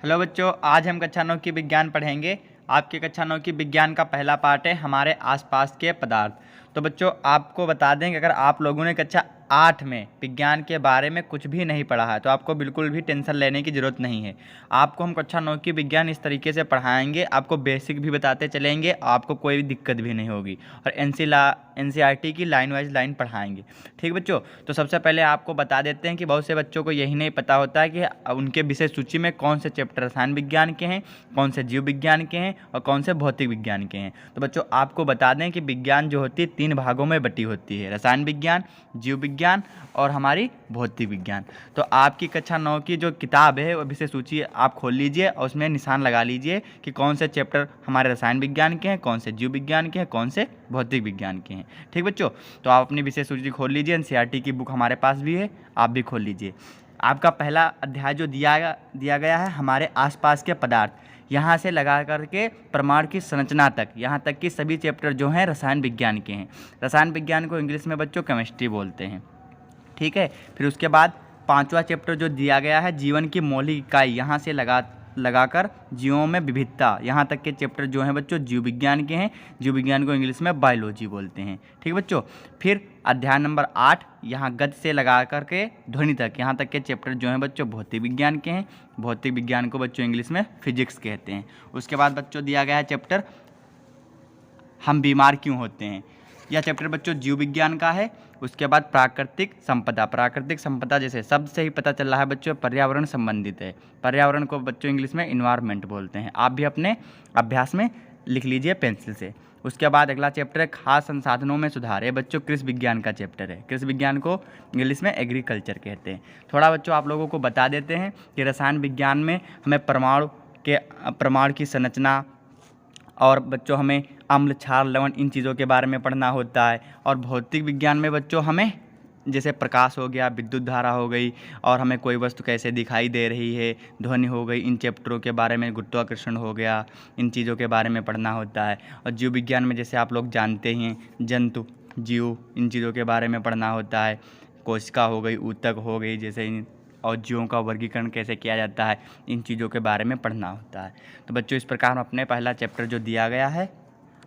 Hello बच्चों, आज हम कक्षा 9 की विज्ञान पढ़ेंगे। आपके कक्षा 9 की विज्ञान का पहला पार्ट है हमारे आसपास के पदार्थ। तो बच्चों, आपको बता दें कि अगर आप लोगों ने कक्षा 8 में विज्ञान के बारे में कुछ भी नहीं पढ़ा है तो आपको बिल्कुल भी टेंशन लेने की ज़रूरत नहीं है। आपको हम कक्षा 9 की विज्ञान इस तरीके से पढ़ाएंगे, आपको बेसिक भी बताते चलेंगे, आपको कोई भी दिक्कत भी नहीं होगी। और NCERT की लाइन वाइज लाइन पढ़ाएंगे। ठीक बच्चों, तो सबसे पहले आपको बता देते हैं कि बहुत से बच्चों को यही नहीं पता होता है कि उनके विषय सूची में कौन से चैप्टर रसायन विज्ञान के हैं, कौन से जीव विज्ञान के हैं और कौन से भौतिक विज्ञान के हैं। तो बच्चों, आपको बता दें कि विज्ञान जो होती है 3 भागों में बटी होती है, रसायन विज्ञान, जीव विज्ञान और हमारी भौतिक विज्ञान। तो आपकी कक्षा 9 की जो किताब है वो विषय सूची आप खोल लीजिए और उसमें निशान लगा लीजिए कि कौन से चैप्टर हमारे रसायन विज्ञान के हैं, कौन से जीव विज्ञान के हैं, कौन से भौतिक विज्ञान के हैं। ठीक बच्चों, तो आप अपनी विषय सूची खोल लीजिए। NCERT की बुक हमारे पास भी है, आप भी खोल लीजिए। आपका पहला अध्याय जो दिया गया है हमारे आसपास के पदार्थ, यहाँ से लगा करके परमाणु की संरचना तक, यहाँ तक कि सभी चैप्टर जो हैं रसायन विज्ञान के हैं। रसायन विज्ञान को इंग्लिश में बच्चों केमिस्ट्री बोलते हैं। ठीक है, फिर उसके बाद 5वां चैप्टर जो दिया गया है जीवन की मौलिक इकाई, यहाँ से लगाकर जीवों में विविधता, यहाँ तक के चैप्टर जो हैं बच्चों जीव विज्ञान के हैं। जीव विज्ञान को इंग्लिश में बायोलॉजी बोलते हैं। ठीक बच्चों, फिर अध्याय नंबर 8 यहाँ गति से लगा करके ध्वनि तक, यहाँ तक के चैप्टर जो हैं बच्चों भौतिक विज्ञान के हैं। भौतिक विज्ञान को बच्चों इंग्लिश में फिजिक्स कहते हैं। उसके बाद बच्चों दिया गया है चैप्टर हम बीमार क्यों होते हैं, यह चैप्टर बच्चों जीव विज्ञान का है। उसके बाद प्राकृतिक संपदा, प्राकृतिक संपदा जैसे शब्द से ही पता चल रहा है बच्चों पर्यावरण संबंधित है। पर्यावरण को बच्चों इंग्लिश में इन्वायरमेंट बोलते हैं। आप भी अपने अभ्यास में लिख लीजिए पेंसिल से। उसके बाद अगला चैप्टर है खाद्य संसाधनों में सुधार, है बच्चों कृषि विज्ञान का चैप्टर है। कृषि विज्ञान को इंग्लिश में एग्रीकल्चर कहते हैं। थोड़ा बच्चों आप लोगों को बता देते हैं कि रसायन विज्ञान में हमें परमाणु की संरचना और बच्चों हमें अम्ल, क्षार, लवण इन चीज़ों के बारे में पढ़ना होता है। और भौतिक विज्ञान में बच्चों हमें जैसे प्रकाश हो गया, विद्युत धारा हो गई और हमें कोई वस्तु कैसे दिखाई दे रही है, ध्वनि हो गई, इन चैप्टरों के बारे में, गुरुत्वाकर्षण हो गया, इन चीज़ों के बारे में पढ़ना होता है। और जीव विज्ञान में जैसे आप लोग जानते हैं जंतु, जीव, इन चीज़ों के बारे में पढ़ना होता है। कोशिका हो गई, ऊतक हो गई, जैसे और जीवों का वर्गीकरण कैसे किया जाता है, इन चीज़ों के बारे में पढ़ना होता है। तो बच्चों इस प्रकार हम अपने पहला चैप्टर जो दिया गया है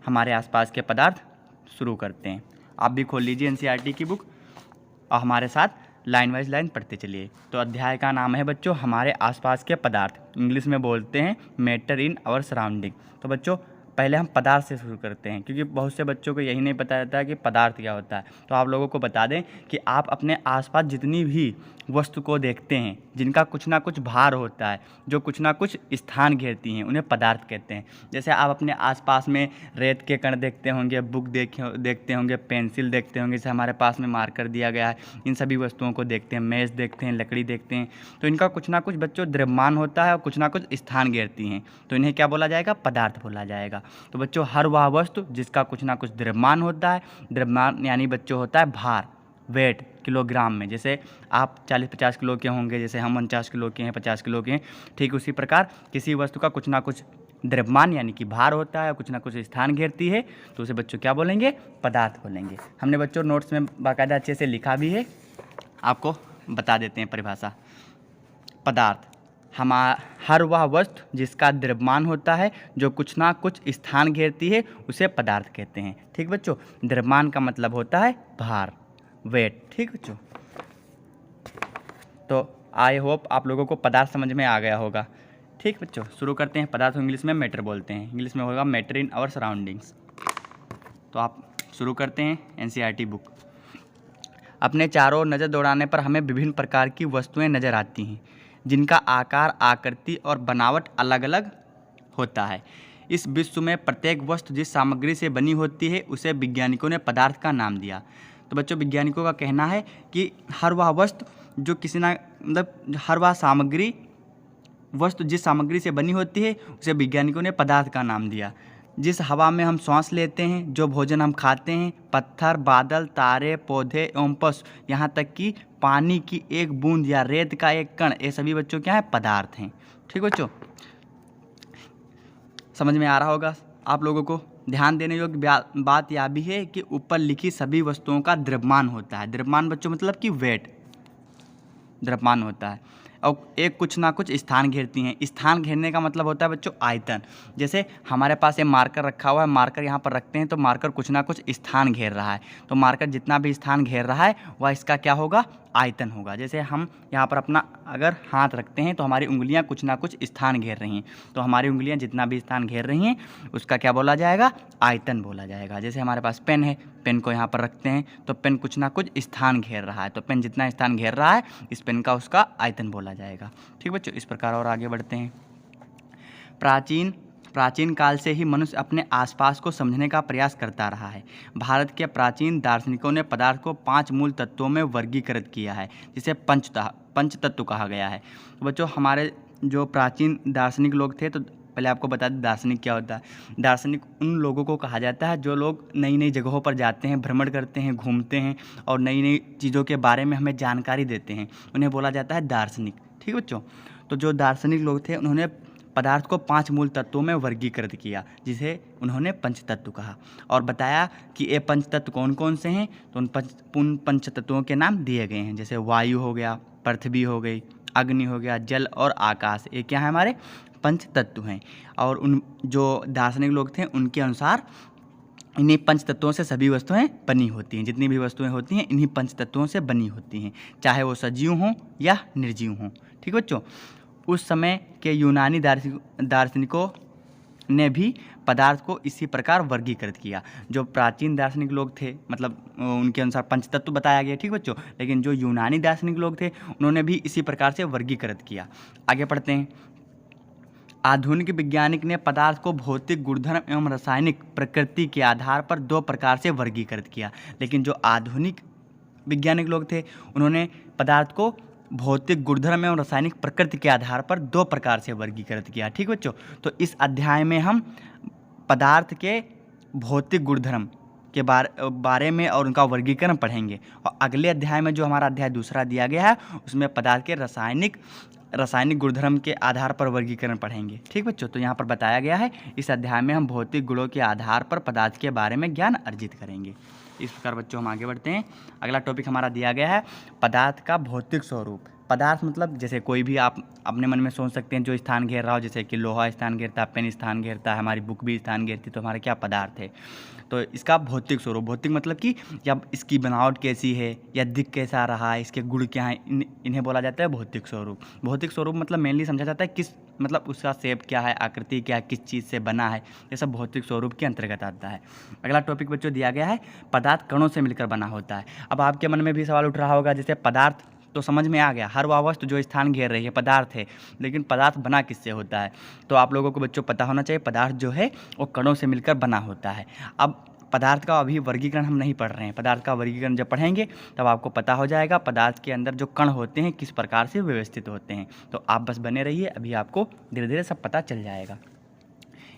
हमारे आसपास के पदार्थ शुरू करते हैं। आप भी खोल लीजिए NCERT की बुक और हमारे साथ लाइन वाइज लाइन पढ़ते चलिए। तो अध्याय का नाम है बच्चों हमारे आसपास के पदार्थ, इंग्लिश में बोलते हैं मैटर इन आवर सराउंडिंग। तो बच्चों पहले हम पदार्थ से शुरू करते हैं, क्योंकि बहुत से बच्चों को यही नहीं पता रहता है कि पदार्थ क्या होता है। तो आप लोगों को बता दें कि आप अपने आसपास जितनी भी वस्तु को देखते हैं जिनका कुछ ना कुछ भार होता है, जो कुछ ना कुछ स्थान घेरती हैं, उन्हें पदार्थ कहते हैं। जैसे आप अपने आसपास में रेत के कण देखते होंगे, बुक देखते होंगे, पेंसिल देखते होंगे, जैसे हमारे पास में मार्कर दिया गया है, इन सभी वस्तुओं को देखते हैं, मेज़ देखते हैं, लकड़ी देखते हैं। तो इनका कुछ ना कुछ बच्चों द्रव्यमान होता है और कुछ ना कुछ स्थान घेरती हैं, तो इन्हें क्या बोला जाएगा? पदार्थ बोला जाएगा। तो बच्चों हर वह वस्तु जिसका कुछ ना कुछ द्रव्यमान होता है, द्रव्यमान यानी बच्चों होता है भार, वेट किलोग्राम में। जैसे आप 40-50 किलो के होंगे, जैसे हम 49 किलो के हैं, 50 किलो के हैं, ठीक उसी प्रकार किसी वस्तु का कुछ ना कुछ द्रव्यमान यानी कि भार होता है, कुछ ना कुछ स्थान घेरती है, तो उसे बच्चों क्या बोलेंगे? पदार्थ बोलेंगे। हमने बच्चों नोट्स में बाकायदा अच्छे से लिखा भी है, आपको बता देते हैं परिभाषा। पदार्थ हर वह वस्तु जिसका द्रव्यमान होता है, जो कुछ ना कुछ स्थान घेरती है, उसे पदार्थ कहते हैं। ठीक बच्चों, द्रव्यमान का मतलब होता है भार, वेट। ठीक बच्चों, तो आई होप आप लोगों को पदार्थ समझ में आ गया होगा। ठीक बच्चों, शुरू करते हैं। पदार्थ इंग्लिश में मैटर बोलते हैं, इंग्लिश में होगा मैटर इन आवर सराउंडिंग्स। तो आप शुरू करते हैं NCERT बुक। अपने चारों ओर नज़र दौड़ाने पर हमें विभिन्न प्रकार की वस्तुएं नज़र आती हैं जिनका आकार, आकृति और बनावट अलग अलग होता है। इस विश्व में प्रत्येक वस्तु जिस सामग्री से बनी होती है उसे वैज्ञानिकों ने पदार्थ का नाम दिया। तो बच्चों वैज्ञानिकों का कहना है कि हर वह वस्तु जो हर वह सामग्री, वस्तु जिस सामग्री से बनी होती है उसे वैज्ञानिकों ने पदार्थ का नाम दिया। जिस हवा में हम सांस लेते हैं, जो भोजन हम खाते हैं, पत्थर, बादल, तारे, पौधे एवं पशु, यहाँ तक कि पानी की एक बूंद या रेत का एक कण, ये सभी बच्चों क्या है? पदार्थ हैं। ठीक बच्चों, समझ में आ रहा होगा आप लोगों को। ध्यान देने योग्य बात यह भी है कि ऊपर लिखी सभी वस्तुओं का द्रव्यमान होता है। द्रव्यमान बच्चों मतलब कि वेट, द्रव्यमान होता है। और एक कुछ ना कुछ स्थान घेरती हैं। स्थान घेरने का मतलब होता है बच्चों आयतन। जैसे हमारे पास ये मार्कर रखा हुआ है, मार्कर यहाँ पर रखते हैं तो मार्कर कुछ ना कुछ स्थान घेर रहा है, तो मार्कर जितना भी स्थान घेर रहा है वह इसका क्या होगा, आयतन होगा। जैसे हम यहाँ पर अपना अगर हाथ रखते हैं तो हमारी उंगलियाँ कुछ ना कुछ स्थान घेर रही हैं, तो हमारी उंगलियाँ जितना भी स्थान घेर रही हैं उसका क्या बोला जाएगा, आयतन बोला जाएगा। जैसे हमारे पास पेन है, पेन को यहाँ पर रखते हैं तो पेन कुछ ना कुछ स्थान घेर रहा है, तो पेन जितना स्थान घेर रहा है इस पेन का उसका आयतन बोला जाएगा। ठीक बच्चों, इस प्रकार और आगे बढ़ते हैं। प्राचीन काल से ही मनुष्य अपने आसपास को समझने का प्रयास करता रहा है। भारत के प्राचीन दार्शनिकों ने पदार्थ को 5 मूल तत्वों में वर्गीकृत किया है, जिसे पंच तत्व कहा गया है। तो बच्चों हमारे जो प्राचीन दार्शनिक लोग थे, तो पहले आपको बता दें दार्शनिक क्या होता है। दार्शनिक उन लोगों को कहा जाता है जो लोग नई नई जगहों पर जाते हैं, भ्रमण करते हैं, घूमते हैं और नई नई चीज़ों के बारे में हमें जानकारी देते हैं, उन्हें बोला जाता है दार्शनिक। ठीक बच्चों, तो जो दार्शनिक लोग थे उन्होंने पदार्थ को 5 मूल तत्वों में वर्गीकृत किया, जिसे उन्होंने पंच तत्व कहा, और बताया कि ये पंच तत्व कौन कौन से हैं। तो उन पंच तत्वों के नाम दिए गए हैं, जैसे वायु हो गया, पृथ्वी हो गई, अग्नि हो गया, जल और आकाश, ये क्या है हमारे पंच तत्व हैं। और उन जो दार्शनिक लोग थे उनके अनुसार इन्हीं पंच तत्वों से सभी वस्तुएं बनी होती हैं, जितनी भी वस्तुएं होती हैं इन्हीं पंच तत्वों से बनी होती हैं, चाहे वो सजीव हों या निर्जीव हों। ठीक बच्चों, उस समय के यूनानी दार्शनिकों ने भी पदार्थ को इसी प्रकार वर्गीकृत किया। जो प्राचीन दार्शनिक लोग थे, मतलब उनके अनुसार पंचतत्व बताया गया। ठीक बच्चों, लेकिन जो यूनानी दार्शनिक लोग थे उन्होंने भी इसी प्रकार से वर्गीकृत किया। आगे पढ़ते हैं। आधुनिक वैज्ञानिक ने पदार्थ को भौतिक गुणधर्म एवं रासायनिक प्रकृति के आधार पर 2 प्रकार से वर्गीकृत किया। लेकिन जो आधुनिक वैज्ञानिक लोग थे उन्होंने पदार्थ को भौतिक गुणधर्म एवं रासायनिक प्रकृति के आधार पर 2 प्रकार से वर्गीकृत किया। ठीक बच्चों, तो इस अध्याय में हम पदार्थ के भौतिक गुणधर्म के बारे में और उनका वर्गीकरण पढ़ेंगे, और अगले अध्याय में जो हमारा अध्याय दूसरा दिया गया है उसमें पदार्थ के रासायनिक गुणधर्म के आधार पर वर्गीकरण पढ़ेंगे। ठीक बच्चों, तो यहाँ पर बताया गया है इस अध्याय में हम भौतिक गुणों के आधार पर पदार्थ के बारे में ज्ञान अर्जित करेंगे। इस प्रकार बच्चों हम आगे बढ़ते हैं। अगला टॉपिक हमारा दिया गया है पदार्थ का भौतिक स्वरूप। पदार्थ मतलब जैसे कोई भी आप अपने मन में सोच सकते हैं जो स्थान घेर रहा हो, जैसे कि लोहा स्थान घेरता है, पेन स्थान घेरता है, हमारी बुक भी स्थान घेरती है, तो हमारा क्या पदार्थ है। तो इसका भौतिक स्वरूप, भौतिक मतलब कि जब इसकी बनावट कैसी है या दिख कैसा रहा है, इसके गुण क्या हैं, इन्हें बोला जाता है भौतिक स्वरूप। भौतिक स्वरूप मतलब मेनली समझा जाता है किस मतलब उसका शेप क्या है, आकृति क्या है, किस चीज़ से बना है, ये सब भौतिक स्वरूप के अंतर्गत आता है। अगला टॉपिक बच्चों दिया गया है पदार्थ कणों से मिलकर बना होता है। अब आपके मन में भी सवाल उठ रहा होगा, जैसे पदार्थ तो समझ में आ गया, हर वह वस्तु जो स्थान घेर रही है पदार्थ है, लेकिन पदार्थ बना किससे होता है। तो आप लोगों को बच्चों पता होना चाहिए पदार्थ जो है वो कणों से मिलकर बना होता है। अब पदार्थ का अभी वर्गीकरण हम नहीं पढ़ रहे हैं, पदार्थ का वर्गीकरण जब पढ़ेंगे तब आपको पता हो जाएगा पदार्थ के अंदर जो कण होते हैं किस प्रकार से व्यवस्थित होते हैं। तो आप बस बने रहिए, अभी आपको धीरे धीरे सब पता चल जाएगा।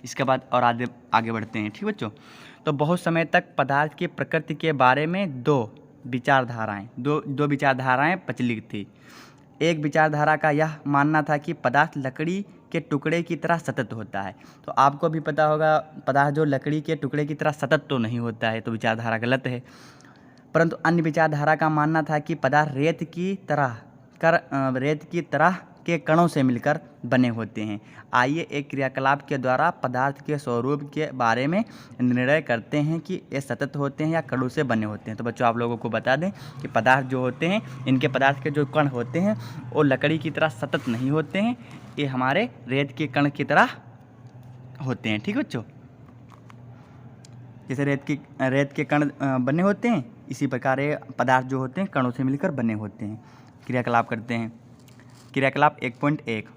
इसके बाद और आगे बढ़ते हैं। ठीक बच्चों, तो बहुत समय तक पदार्थ की प्रकृति के बारे में दो विचारधाराएं प्रचलित थी। एक विचारधारा का यह मानना था कि पदार्थ लकड़ी के टुकड़े की तरह सतत होता है। तो आपको भी पता होगा पदार्थ जो लकड़ी के टुकड़े की तरह सतत तो नहीं होता है, तो विचारधारा गलत है। परंतु अन्य विचारधारा का मानना था कि पदार्थ रेत की तरह के कणों से मिलकर बने होते हैं। आइए एक क्रियाकलाप के द्वारा पदार्थ के स्वरूप के बारे में निर्णय करते हैं कि ये सतत होते हैं या कणों से बने होते हैं। तो बच्चों आप लोगों को बता दें कि पदार्थ जो होते हैं, इनके पदार्थ के जो कण होते हैं वो लकड़ी की तरह सतत नहीं होते हैं, ये हमारे रेत के कण की तरह होते हैं। ठीक बच्चों, जैसे रेत के कण बने होते हैं, इसी प्रकार ये पदार्थ जो होते हैं कणों से मिलकर बने होते हैं। क्रियाकलाप करते हैं। क्रियाकलाप 1.1,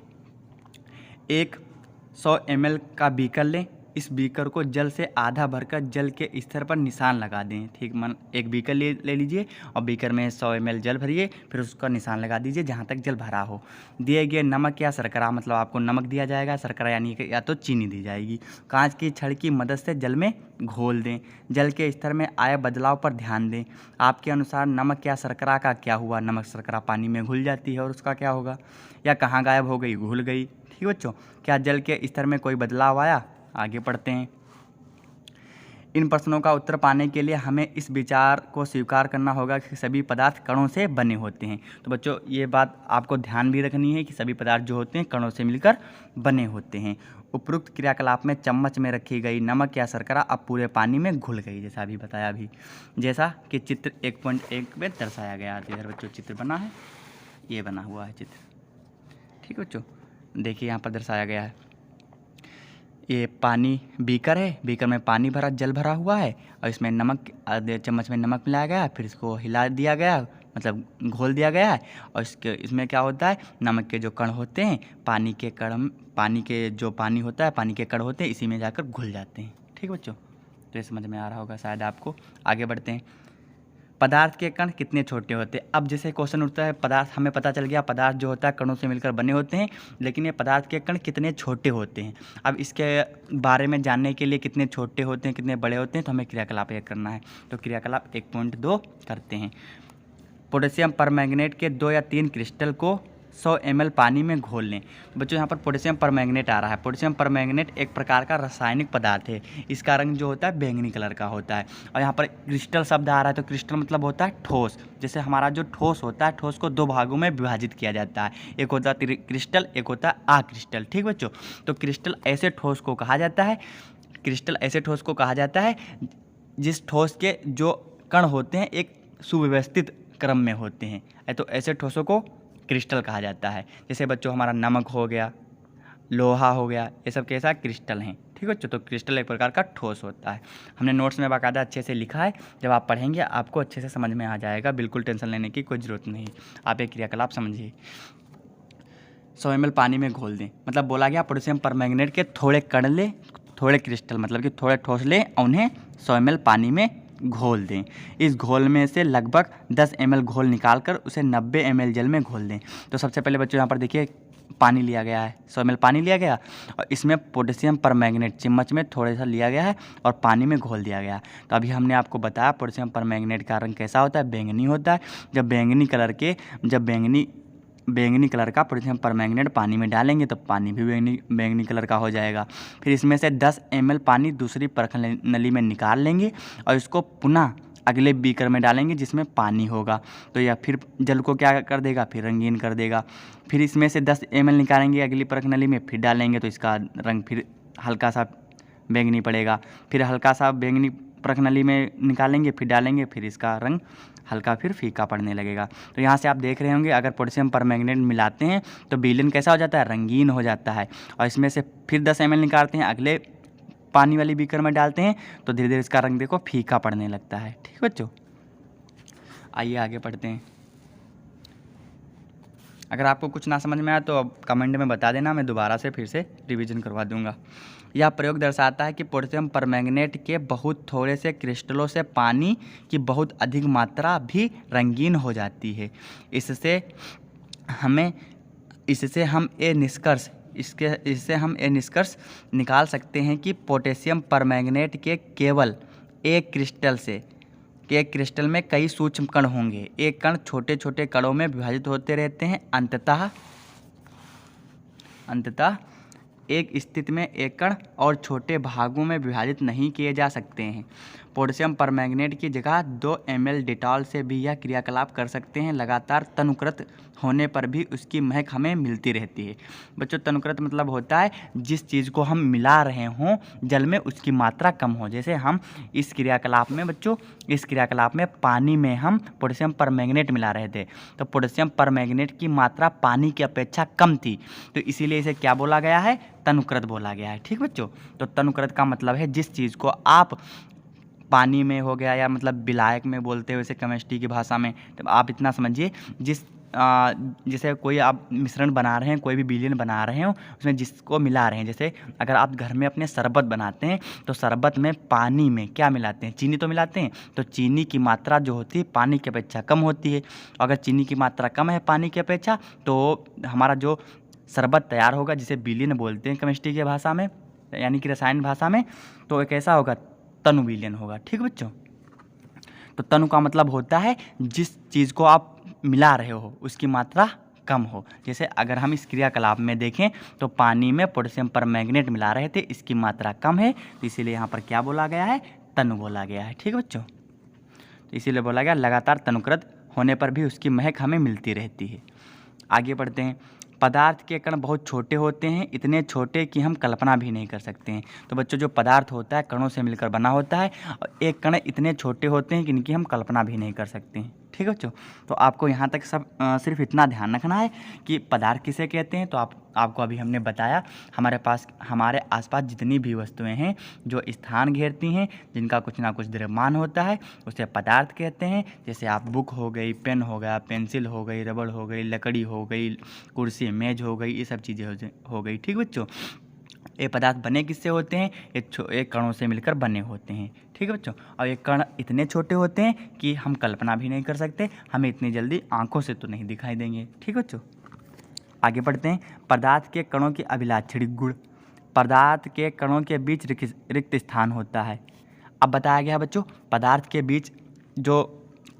100 ml का बीकर लें। इस बीकर को जल से आधा भरकर जल के स्तर पर निशान लगा दें। ठीक एक बीकर ले लीजिए और बीकर में 100 ml जल भरिए, फिर उसका निशान लगा दीजिए जहाँ तक जल भरा हो। दिए गए नमक या शर्करा, मतलब आपको नमक दिया जाएगा, शर्करा यानी या तो चीनी दी जाएगी, कांच की छड़ की मदद से जल में घोल दें। जल के स्तर में आए बदलाव पर ध्यान दें। आपके अनुसार नमक या शर्करा का क्या हुआ। नमक शर्करा पानी में घुल जाती है और उसका क्या होगा, या कहाँ गायब हो गई, घुल गई। ठीक बच्चों, क्या जल के स्तर में कोई बदलाव आया। आगे पढ़ते हैं। इन प्रश्नों का उत्तर पाने के लिए हमें इस विचार को स्वीकार करना होगा कि सभी पदार्थ कणों से बने होते हैं। तो बच्चों ये बात आपको ध्यान भी रखनी है कि सभी पदार्थ जो होते हैं कणों से मिलकर बने होते हैं। उपरोक्त क्रियाकलाप में चम्मच में रखी गई नमक या शर्करा अब पूरे पानी में घुल गई, जैसा अभी बताया अभी, जैसा कि चित्र 1.1 में दर्शाया गया है। इधर बच्चों चित्र बना है, ये बना हुआ है चित्र, ठीक है बच्चों। देखिए यहाँ पर दर्शाया गया है, ये पानी बीकर है, बीकर में पानी भरा, जल भरा हुआ है और इसमें नमक, आधे चम्मच में नमक मिलाया गया, फिर इसको हिला दिया गया, मतलब घोल दिया गया है। और इसमें क्या होता है, नमक के जो कण होते हैं पानी के जो पानी होता है, पानी के कण होते हैं, इसी में जाकर घुल जाते हैं। ठीक बच्चों, तो ये समझ में आ रहा होगा शायद आपको। आगे बढ़ते हैं। पदार्थ के कण कितने छोटे होते हैं। अब जैसे क्वेश्चन उठता है, पदार्थ हमें पता चल गया पदार्थ जो होता है कणों से मिलकर बने होते हैं, लेकिन ये पदार्थ के कण कितने छोटे होते हैं। अब इसके बारे में जानने के लिए कितने छोटे होते हैं कितने बड़े होते हैं, तो हमें क्रियाकलाप एक करना है। तो क्रियाकलाप 1.2 करते हैं। पोटेशियम परमैंगनेट के 2 या 3 क्रिस्टल को 100 ml पानी में घोल लें। बच्चों यहाँ पर पोटेशियम परमैंगनेट आ रहा है। पोटेशियम परमैंगनेट एक प्रकार का रासायनिक पदार्थ है। इसका रंग जो होता है बैंगनी कलर का होता है। और यहाँ पर क्रिस्टल शब्द आ रहा है, तो क्रिस्टल मतलब होता है ठोस। जैसे हमारा जो ठोस होता है, ठोस को 2 भागों में विभाजित किया जाता है, एक होता है क्रिस्टल, एक होता है अक्रिस्टल। ठीक बच्चों, तो क्रिस्टल ऐसे ठोस को कहा जाता है, क्रिस्टल ऐसे ठोस को कहा जाता है जिस ठोस के जो कण होते हैं एक सुव्यवस्थित क्रम में होते हैं, तो ऐसे ठोसों को क्रिस्टल कहा जाता है। जैसे बच्चों हमारा नमक हो गया, लोहा हो गया, ये सब कैसा क्रिस्टल हैं। ठीक बच्चों, तो क्रिस्टल एक प्रकार का ठोस होता है। हमने नोट्स में बाकायदा अच्छे से लिखा है, जब आप पढ़ेंगे आपको अच्छे से समझ में आ जाएगा, बिल्कुल टेंशन लेने की कोई ज़रूरत नहीं। आप एक क्रियाकलाप समझिए। 100 ml पानी में घोल दें, मतलब बोला गया पोटेशियम परमैंगनेट के थोड़े कण लें, थोड़े क्रिस्टल मतलब कि थोड़े ठोस लें और उन्हें 100 ml पानी में घोल दें। इस घोल में से लगभग 10 ml घोल निकालकर उसे 90 ml जल में घोल दें। तो सबसे पहले बच्चों यहाँ पर देखिए पानी लिया गया है, 100 ml पानी लिया गया और इसमें पोटेशियम परमैंगनेट चम्मच में थोड़ा सा लिया गया है और पानी में घोल दिया गया। तो अभी हमने आपको बताया पोटेशियम परमैंगनेट का रंग कैसा होता है, बैंगनी होता है। जब बैंगनी कलर का पोटेशियम परमैंगनेट पानी में डालेंगे तो पानी भी बैंगनी कलर का हो जाएगा। फिर इसमें से 10 ml पानी दूसरी परख नली में निकाल लेंगे और इसको पुनः अगले बीकर में डालेंगे जिसमें पानी होगा। तो यह फिर जल को क्या कर देगा, फिर रंगीन कर देगा। फिर इसमें से 10 ml निकालेंगे अगली परख नली में, फिर डालेंगे तो इसका रंग फिर हल्का सा बैंगनी पड़ेगा। फिर हल्का सा बैंगनी परख नली में निकालेंगे, फिर डालेंगे, फिर इसका रंग हल्का फिर फीका पड़ने लगेगा। तो यहाँ से आप देख रहे होंगे अगर पोटेशियम परमैंगनेट मिलाते हैं तो विलेन कैसा हो जाता है, रंगीन हो जाता है। और इसमें से फिर 10 ml निकालते हैं, अगले पानी वाली बीकर में डालते हैं तो धीरे धीरे इसका रंग देखो फीका पड़ने लगता है। ठीक बच्चों, आइए आगे पढ़ते हैं। अगर आपको कुछ ना समझ में आया तो अब कमेंट में बता देना, मैं दोबारा से फिर से रिवीजन करवा दूंगा। यह प्रयोग दर्शाता है कि पोटेशियम परमैंगनेट के बहुत थोड़े से क्रिस्टलों से पानी की बहुत अधिक मात्रा भी रंगीन हो जाती है। इससे हम ये निष्कर्ष निकाल सकते हैं कि पोटेशियम परमैंगनेट के केवल एक क्रिस्टल में कई सूक्ष्म कण होंगे। एक कण छोटे छोटे कणों में विभाजित होते रहते हैं। अंततः एक स्थिति में एक कण और छोटे भागों में विभाजित नहीं किए जा सकते हैं। पोटेशियम परमैंगनेट की जगह 2 ml डिटॉल से भी यह क्रियाकलाप कर सकते हैं। लगातार तनुकृत होने पर भी उसकी महक हमें मिलती रहती है। बच्चों, तनुकृत मतलब होता है जिस चीज़ को हम मिला रहे हों जल में उसकी मात्रा कम हो। जैसे हम इस क्रियाकलाप में पानी में हम पोटेशियम परमैंगनेट मिला रहे थे, तो पोटेशियम परमैंगनेट की मात्रा पानी की अपेक्षा कम थी, तो इसीलिए इसे क्या बोला गया है, तनुकृत बोला गया है। ठीक बच्चों, तो तनुकृत का मतलब है जिस चीज़ को आप पानी में हो गया या मतलब विलायक में बोलते हैं वैसे केमिस्ट्री की भाषा में, तो आप इतना समझिए जैसे कोई आप मिश्रण बना रहे हैं, कोई भी विलयन बना रहे हो, उसमें जिसको मिला रहे हैं। जैसे अगर आप घर में अपने शरबत बनाते हैं तो शरबत में पानी में क्या मिलाते हैं, चीनी तो मिलाते हैं, तो चीनी की मात्रा जो होती है पानी की अपेक्षा कम होती है। अगर चीनी की मात्रा कम है पानी की अपेक्षा, तो हमारा जो शरबत तैयार होगा जिसे विलयन बोलते हैं केमिस्ट्री की भाषा में यानी कि रसायन भाषा में, तो कैसा होगा, तनु विलयन होगा। ठीक बच्चों, तो तनु का मतलब होता है जिस चीज़ को आप मिला रहे हो उसकी मात्रा कम हो। जैसे अगर हम इस क्रियाकलाप में देखें तो पानी में पोटेशियम परमैंगनेट मिला रहे थे, इसकी मात्रा कम है, तो इसीलिए यहाँ पर क्या बोला गया है, तनु बोला गया है। ठीक है बच्चों, तो इसीलिए बोला गया लगातार तनुकृत होने पर भी उसकी महक हमें मिलती रहती है। आगे बढ़ते हैं। पदार्थ के कण बहुत छोटे होते हैं, इतने छोटे कि हम कल्पना भी नहीं कर सकते हैं। तो बच्चों जो पदार्थ होता है कणों से मिलकर बना होता है और एक कण इतने छोटे होते हैं कि इनकी हम कल्पना भी नहीं कर सकते हैं। ठीक है बच्चों, तो आपको यहाँ तक सब सिर्फ इतना ध्यान रखना है कि पदार्थ किसे कहते हैं। तो आपको अभी हमने बताया हमारे आसपास जितनी भी वस्तुएं हैं जो स्थान घेरती हैं, जिनका कुछ ना कुछ द्रव्यमान होता है, उसे पदार्थ कहते हैं। जैसे आप बुक हो गई, पेन हो गया, पेंसिल हो गई, रबड़ हो गई, लकड़ी हो गई, कुर्सी मेज हो गई, ये सब चीज़ें हो गई। ठीक बच्चों, ये पदार्थ बने किससे होते हैं? एक कणों से मिलकर बने होते हैं। ठीक है बच्चों, और ये कण इतने छोटे होते हैं कि हम कल्पना भी नहीं कर सकते, हमें इतनी जल्दी आंखों से तो नहीं दिखाई देंगे। ठीक बच्चों, आगे बढ़ते हैं। पदार्थ के कणों के अभिलाक्षणिक गुण। पदार्थ के कणों के बीच रिक्त स्थान होता है। अब बताया गया बच्चों, पदार्थ के बीच जो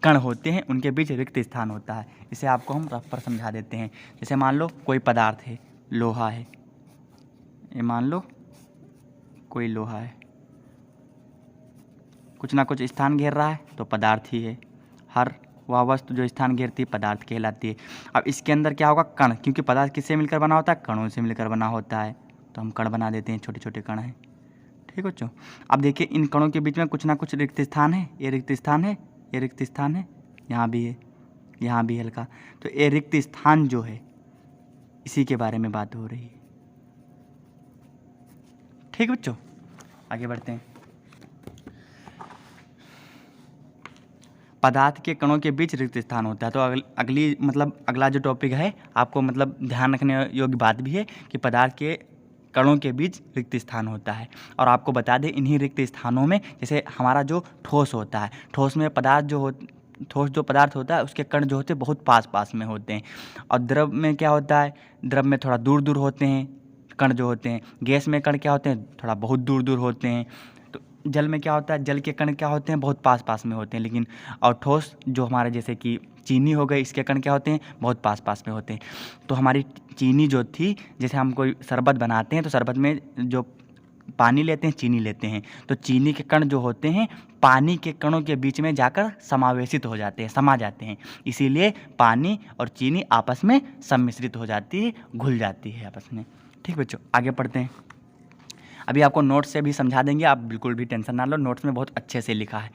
कण होते हैं उनके बीच रिक्त स्थान होता है। इसे आपको हम रफ पर समझा देते हैं। जैसे मान लो कोई पदार्थ है, लोहा है, ये मान लो कोई लोहा है, कुछ ना कुछ स्थान घेर रहा है तो पदार्थ ही है। हर वह वस्तु जो स्थान घेरती है पदार्थ कहलाती है। अब इसके अंदर क्या होगा? कण, क्योंकि पदार्थ किससे मिलकर बना होता है? कणों से मिलकर बना होता है, तो हम कण बना देते हैं, छोटे छोटे कण हैं। ठीक बच्चों, अब देखिए इन कणों के बीच में कुछ ना कुछ रिक्त स्थान है। ये रिक्त स्थान है, ये रिक्त स्थान है, यहाँ भी है, यहाँ भी हल्का। तो ये रिक्त स्थान जो है इसी के बारे में बात हो रही है। ठीक बच्चों, आगे बढ़ते हैं। पदार्थ के कणों के बीच रिक्त स्थान होता है। तो अगला जो टॉपिक है आपको ध्यान रखने योग्य बात भी है कि पदार्थ के कणों के बीच रिक्त स्थान होता है। और आपको बता दें इन्हीं रिक्त स्थानों में जैसे हमारा जो ठोस होता है, ठोस जो पदार्थ होता है उसके कण जो होते हैं बहुत पास पास में होते हैं। और द्रव में क्या होता है? द्रव में थोड़ा दूर दूर होते हैं कण जो होते हैं। गैस में कण क्या होते हैं? थोड़ा बहुत दूर दूर होते हैं। तो जल में क्या होता है? जल के कण क्या होते हैं? बहुत पास पास में होते हैं। लेकिन और ठोस जो हमारे जैसे कि चीनी हो गई, इसके कण क्या होते हैं? बहुत पास पास में होते हैं। तो हमारी चीनी जो थी, जैसे हम कोई शरबत बनाते हैं तो शरबत में जो पानी लेते हैं, चीनी लेते हैं, तो चीनी के कण जो होते हैं पानी के कणों के बीच में जाकर समावेशित हो जाते हैं, समा जाते हैं। इसीलिए पानी और चीनी आपस में सम्मिश्रित हो जाती है, घुल जाती है आपस में। ठीक बच्चों, आगे पढ़ते हैं। अभी आपको नोट्स से भी समझा देंगे, आप बिल्कुल भी टेंशन ना लो, नोट्स में बहुत अच्छे से लिखा है।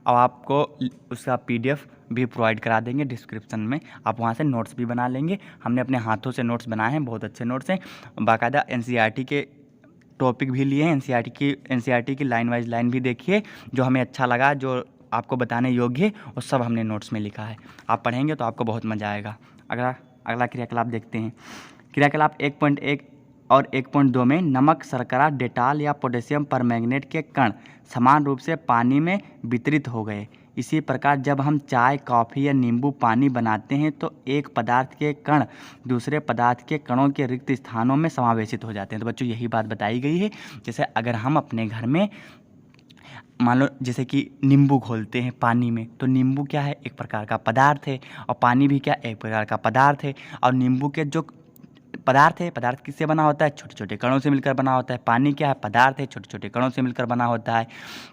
और आपको उसका PDF भी प्रोवाइड करा देंगे डिस्क्रिप्शन में, आप वहाँ से नोट्स भी बना लेंगे। हमने अपने हाथों से नोट्स बनाए हैं, बहुत अच्छे नोट्स हैं। बाकायदा NCERT के टॉपिक भी लिए हैं, NCERT की लाइन वाइज लाइन भी देखिए, जो हमें अच्छा लगा, जो आपको बताने योग्य है, वो सब हमने नोट्स में लिखा है। आप पढ़ेंगे तो आपको बहुत मज़ा आएगा। अगला क्रियाकलाप देखते हैं। क्रियाकलाप 1.1 और 1.2 में नमक, शर्करा, डेटॉल या पोटेशियम परमैंगनेट के कण समान रूप से पानी में वितरित हो गए। इसी प्रकार जब हम चाय, कॉफ़ी या नींबू पानी बनाते हैं तो एक पदार्थ के कण दूसरे पदार्थ के कणों के रिक्त स्थानों में समावेशित हो जाते हैं। तो बच्चों यही बात बताई गई है। जैसे अगर हम अपने घर में मान लो जैसे कि नींबू घोलते हैं पानी में, तो नींबू क्या है? एक प्रकार का पदार्थ है, और पानी भी क्या? एक प्रकार का पदार्थ है। और नींबू के जो पदार्थ है, पदार्थ किससे बना होता है? छोटे छोटे कणों से मिलकर बना होता है। पानी क्या है? पदार्थ है, छोटे छोटे कणों से मिलकर बना होता है।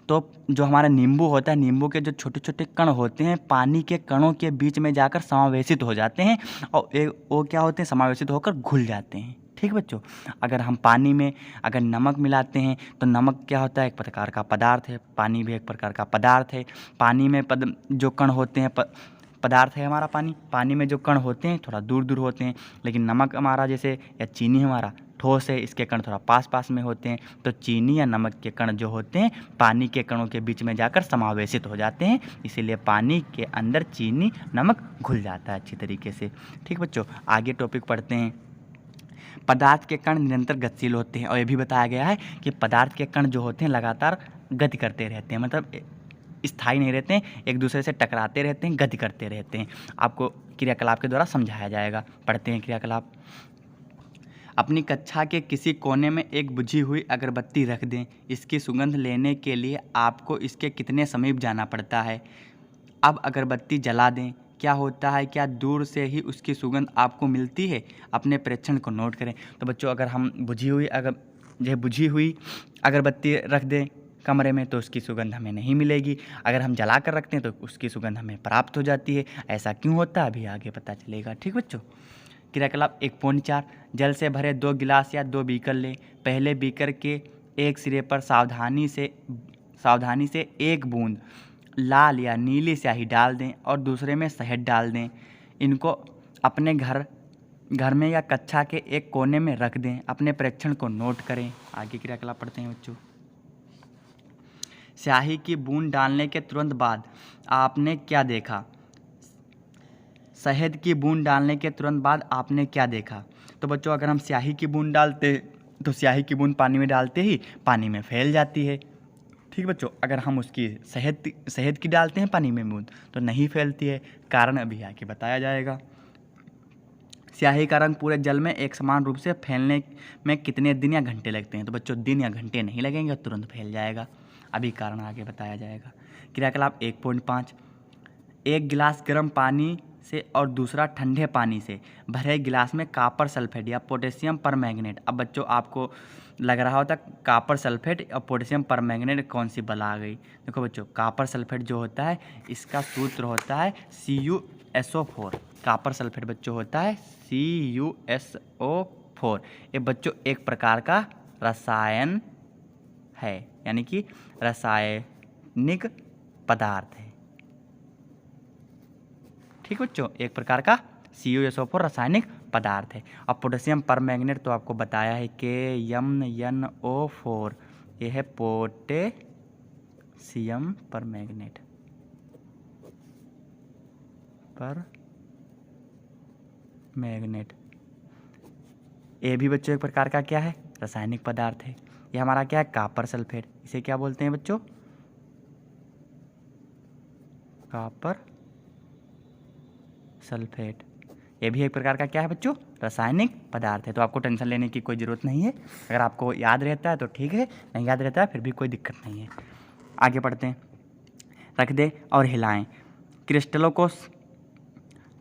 तो जो हमारा नींबू होता है, नींबू के जो छोटे छोटे कण होते हैं पानी के कणों के बीच में जाकर समावेशित हो जाते हैं, और वो क्या होते हैं? समावेशित होकर घुल जाते हैं। ठीक बच्चों, अगर हम पानी में अगर नमक मिलाते हैं तो नमक क्या होता है? एक प्रकार का पदार्थ है, पानी भी एक प्रकार का पदार्थ है। पानी में जो कण होते हैं पदार्थ है हमारा पानी में जो कण होते हैं थोड़ा दूर दूर होते हैं। लेकिन नमक हमारा जैसे या चीनी हमारा ठोस है, इसके कण थोड़ा पास पास में होते हैं। तो चीनी या नमक के कण जो होते हैं पानी के कणों के बीच में जाकर समावेशित हो जाते हैं, इसीलिए पानी के अंदर चीनी नमक घुल जाता है अच्छी तरीके से। ठीक बच्चों, आगे टॉपिक पढ़ते हैं। पदार्थ के कण निरंतर गतिशील होते हैं, और ये भी बताया गया है कि पदार्थ के कण जो होते हैं लगातार गति करते रहते हैं, मतलब स्थायी नहीं रहते हैं, एक दूसरे से टकराते रहते हैं, गति करते रहते हैं। आपको क्रियाकलाप के द्वारा समझाया जाएगा। पढ़ते हैं क्रियाकलाप। अपनी कक्षा के किसी कोने में एक बुझी हुई अगरबत्ती रख दें। इसकी सुगंध लेने के लिए आपको इसके कितने समीप जाना पड़ता है? अब अगरबत्ती जला दें, क्या होता है? क्या दूर से ही उसकी सुगंध आपको मिलती है? अपने प्रेक्षण को नोट करें। तो बच्चों, अगर हम बुझी हुई अगरबत्ती रख दें कमरे में तो उसकी सुगंध हमें नहीं मिलेगी। अगर हम जला कर रखते हैं तो उसकी सुगंध हमें प्राप्त हो जाती है। ऐसा क्यों होता है अभी आगे पता चलेगा। ठीक बच्चों। क्रियाकलाप 1.4 जल से भरे 2 गिलास या 2 बीकर लें। पहले बीकर के एक सिरे पर सावधानी से 1 बूंद लाल या नीली स्याही डाल दें और दूसरे में शहद डाल दें। इनको अपने घर में या कक्षा के एक कोने में रख दें। अपने परीक्षण को नोट करें। आगे क्रियाकलाप पढ़ते हैं बच्चों। स्याही की बूंद डालने के तुरंत बाद आपने क्या देखा? शहद की बूंद डालने के तुरंत बाद आपने क्या देखा? तो बच्चों अगर हम स्याही की बूंद डालते तो स्याही की बूंद पानी में डालते ही पानी में फैल जाती है। ठीक बच्चों। अगर हम उसकी शहद की डालते हैं पानी में बूंद तो नहीं फैलती है। कारण अभी आगे बताया जाएगा। स्याही का रंग पूरे जल में एक समान रूप से फैलने में कितने दिन या घंटे लगते हैं? तो बच्चों दिन या घंटे नहीं लगेंगे, तुरंत फैल जाएगा। अभी कारण आगे बताया जाएगा। क्रियाकलाप 1.5 एक गिलास गर्म पानी से और दूसरा ठंडे पानी से भरे गिलास में कॉपर सल्फेट या पोटेशियम परमैंगनेट। अब बच्चों आपको लग रहा होता कॉपर सल्फेट और पोटेशियम परमैंगनेट कौन सी बला आ गई। देखो बच्चों कॉपर सल्फेट जो होता है इसका सूत्र होता है CuSO4। कॉपर सल्फेट बच्चों होता है CuSO4। ये बच्चों एक प्रकार का रसायन है, यानी कि रासायनिक पदार्थ है। ठीक बच्चों। एक प्रकार का CuSO4 रासायनिक पदार्थ है। अब पोटेशियम परमैंगनेट तो आपको बताया है KMnO4। ये है पोटेशियम परमैंगनेट ये भी बच्चों एक प्रकार का क्या है? रासायनिक पदार्थ है। ये हमारा क्या है? Copper sulphate. इसे क्या बोलते हैं बच्चों? Copper sulphate. ये भी एक प्रकार का क्या है बच्चों? रासायनिक पदार्थ है। तो आपको टेंशन लेने की कोई ज़रूरत नहीं है। अगर आपको याद रहता है तो ठीक है, नहीं याद रहता है फिर भी कोई दिक्कत नहीं है। आगे पढ़ते हैं। रख दे और हिलाएं।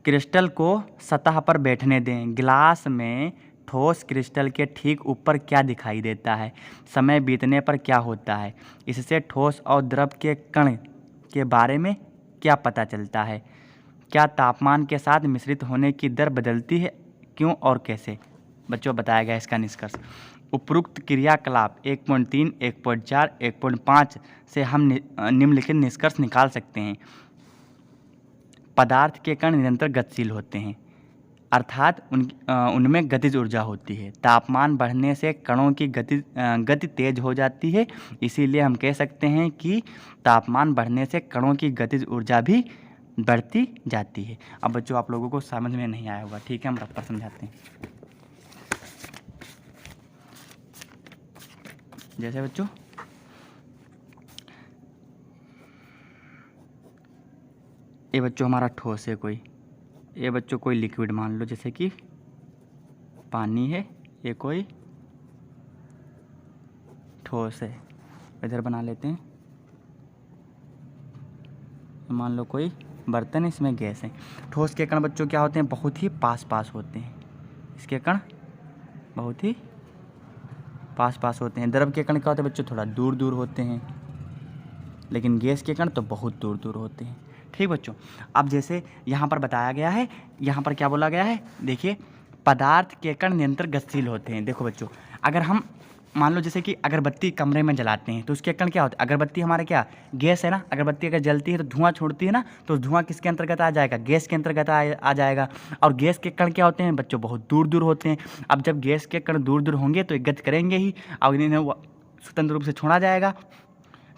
क्रिस्टल को सतह पर बैठने दें। गिलास में ठोस क्रिस्टल के ठीक ऊपर क्या दिखाई देता है? समय बीतने पर क्या होता है? इससे ठोस और द्रव के कण के बारे में क्या पता चलता है? क्या तापमान के साथ मिश्रित होने की दर बदलती है? क्यों और कैसे? बच्चों बताया गया इसका निष्कर्ष। उपरोक्त क्रियाकलाप 1.3, 1.4, 1.5 से हम निम्नलिखित निष्कर्ष निकाल सकते हैं। पदार्थ के कण निरंतर गतिशील होते हैं, अर्थात उनमें गतिज ऊर्जा होती है। तापमान बढ़ने से कणों की गति तेज हो जाती है। इसीलिए हम कह सकते हैं कि तापमान बढ़ने से कणों की गतिज ऊर्जा भी बढ़ती जाती है। अब बच्चों आप लोगों को समझ में नहीं आया होगा, ठीक है, हम रख कर समझाते हैं। जैसे बच्चों ये बच्चों हमारा ठोस है कोई, ये बच्चों कोई लिक्विड मान लो, जैसे कि पानी है, ये कोई ठोस है। इधर बना लेते हैं, मान लो कोई बर्तन है, इसमें गैस है। ठोस के कण बच्चों क्या होते हैं? बहुत ही पास पास होते हैं। इसके कण बहुत ही पास पास होते हैं। द्रव के कण क्या होते हैं बच्चों? थोड़ा दूर दूर होते हैं। लेकिन गैस के कण तो बहुत दूर दूर होते हैं। ठीक बच्चों। अब जैसे यहाँ पर बताया गया है, यहाँ पर क्या बोला गया है? देखिए, पदार्थ के कण निरंतर गतिशील होते हैं। देखो बच्चों, अगर हम मान लो जैसे कि अगरबत्ती कमरे में जलाते हैं तो उसके कण क्या होते हैं? अगरबत्ती हमारे क्या गैस है ना, अगरबत्ती अगर जलती है तो धुआं छोड़ती है ना, तो धुआं किसके अंतर्गत आ जाएगा? गैस के अंतर्गत आ जाएगा। और गैस के कण क्या होते हैं बच्चों? बहुत दूर दूर होते हैं। अब जब गैस के कण दूर दूर होंगे तो एक गति करेंगे ही, और इन्हें स्वतंत्र रूप से छोड़ा जाएगा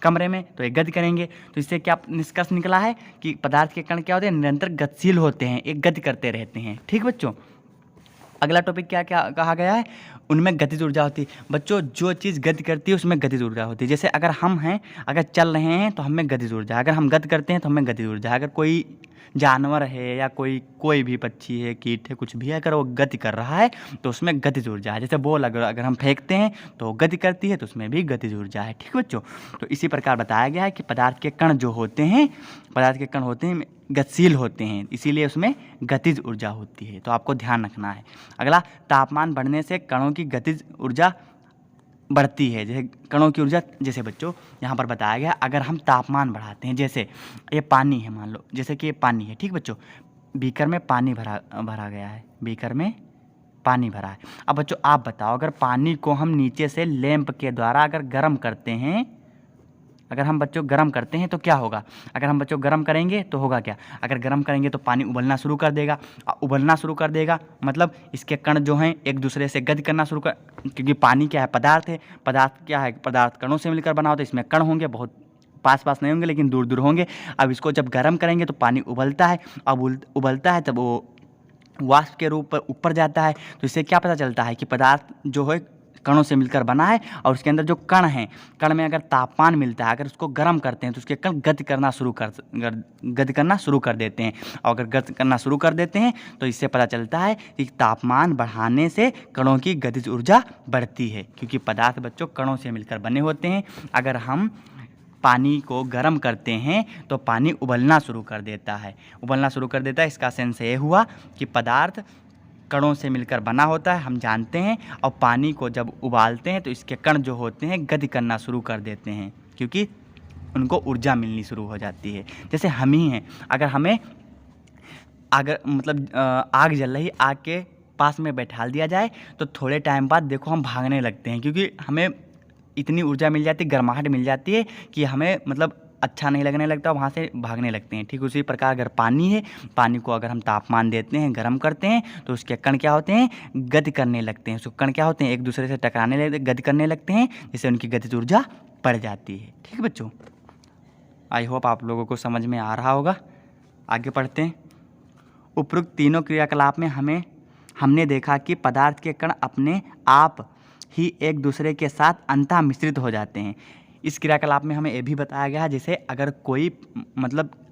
कमरे में, तो एक गति करेंगे। तो इससे क्या निष्कर्ष निकला है कि पदार्थ के कण क्या होते हैं? निरंतर गतिशील होते हैं, एक गति करते रहते हैं। ठीक बच्चों। अगला टॉपिक क्या क्या कहा गया है? उनमें गतिज ऊर्जा होती है। बच्चों जो चीज़ गति करती है उसमें गतिज ऊर्जा होती है। जैसे अगर हम हैं, अगर चल रहे हैं तो हमें गतिज ऊर्जा है, अगर हम गति करते हैं तो हमें गतिज ऊर्जा है। अगर कोई जानवर है या कोई भी पक्षी है, कीट है, कुछ भी है, अगर वो गति कर रहा है तो उसमें गतिज ऊर्जा है। जैसे बॉल अगर हम फेंकते हैं तो गति करती है तो उसमें भी गतिज ऊर्जा है। ठीक बच्चों। तो इसी प्रकार बताया गया है कि पदार्थ के कण जो होते हैं, गतिशील होते हैं, इसीलिए उसमें गतिज ऊर्जा होती है। तो आपको ध्यान रखना है। अगला, तापमान बढ़ने से कणों की गतिज ऊर्जा बढ़ती है। जैसे कणों की ऊर्जा, जैसे बच्चों यहाँ पर बताया गया, अगर हम तापमान बढ़ाते हैं, जैसे ये पानी है, मान लो जैसे कि ये पानी है, ठीक बच्चों, बीकर में पानी भरा गया है, बीकर में पानी भरा है। अब बच्चों आप बताओ, अगर पानी को हम नीचे से लैंप के द्वारा अगर गर्म करते हैं, अगर हम बच्चों गर्म करते हैं तो क्या होगा? अगर हम बच्चों गर्म करेंगे तो होगा क्या? अगर गर्म करेंगे तो पानी उबलना शुरू कर देगा। उबलना शुरू कर देगा मतलब इसके कण जो हैं एक दूसरे से गति करना शुरू कर, क्योंकि पानी क्या है? पदार्थ है। पदार्थ क्या है? पदार्थ कणों से मिलकर बना होता है। इसमें कण होंगे, बहुत पास पास नहीं होंगे लेकिन दूर दूर होंगे। अब इसको जब गर्म करेंगे तो पानी उबलता है। अब उबलता है तब वो वाष्प के रूप में ऊपर जाता है। तो इससे क्या पता चलता है कि पदार्थ जो है कणों से मिलकर बना है, और उसके अंदर जो कण हैं, कण में अगर तापमान मिलता है, अगर उसको गर्म करते हैं तो उसके कण गति करना शुरू कर देते हैं। और अगर गति करना शुरू कर देते हैं तो इससे पता चलता है कि तापमान बढ़ाने से कणों की गतिज ऊर्जा बढ़ती है, क्योंकि पदार्थ बच्चों कणों से मिलकर बने होते हैं। अगर हम पानी को गर्म करते हैं तो पानी उबलना शुरू कर देता है, इसका सेंस ये हुआ कि पदार्थ कणों से मिलकर बना होता है, हम जानते हैं। और पानी को जब उबालते हैं तो इसके कण जो होते हैं गति करना शुरू कर देते हैं, क्योंकि उनको ऊर्जा मिलनी शुरू हो जाती है। जैसे हम ही हैं, अगर हमें आग जल रही, आग के पास में बैठा दिया जाए तो थोड़े टाइम बाद देखो हम भागने लगते हैं, क्योंकि हमें इतनी ऊर्जा मिल जाती है, गर्माहट मिल जाती है कि हमें अच्छा नहीं लगने लगता, वहाँ से भागने लगते हैं। ठीक उसी प्रकार अगर पानी है, पानी को अगर हम तापमान देते हैं, गर्म करते हैं, तो उसके कण क्या होते हैं? गति करने लगते हैं। उसके कण क्या होते हैं? एक दूसरे से टकराने लगते, गति करने लगते हैं, जिससे उनकी गतिज ऊर्जा बढ़ जाती है। ठीक है बच्चों, आई होप आप लोगों को समझ में आ रहा होगा। आगे पढ़ते हैं। उपरोक्त तीनों क्रियाकलाप में हमने देखा कि पदार्थ के कण अपने आप ही एक दूसरे के साथ अंतः मिश्रित हो जाते हैं। इस क्रियाकलाप में हमें यह भी बताया गया है, जैसे अगर कोई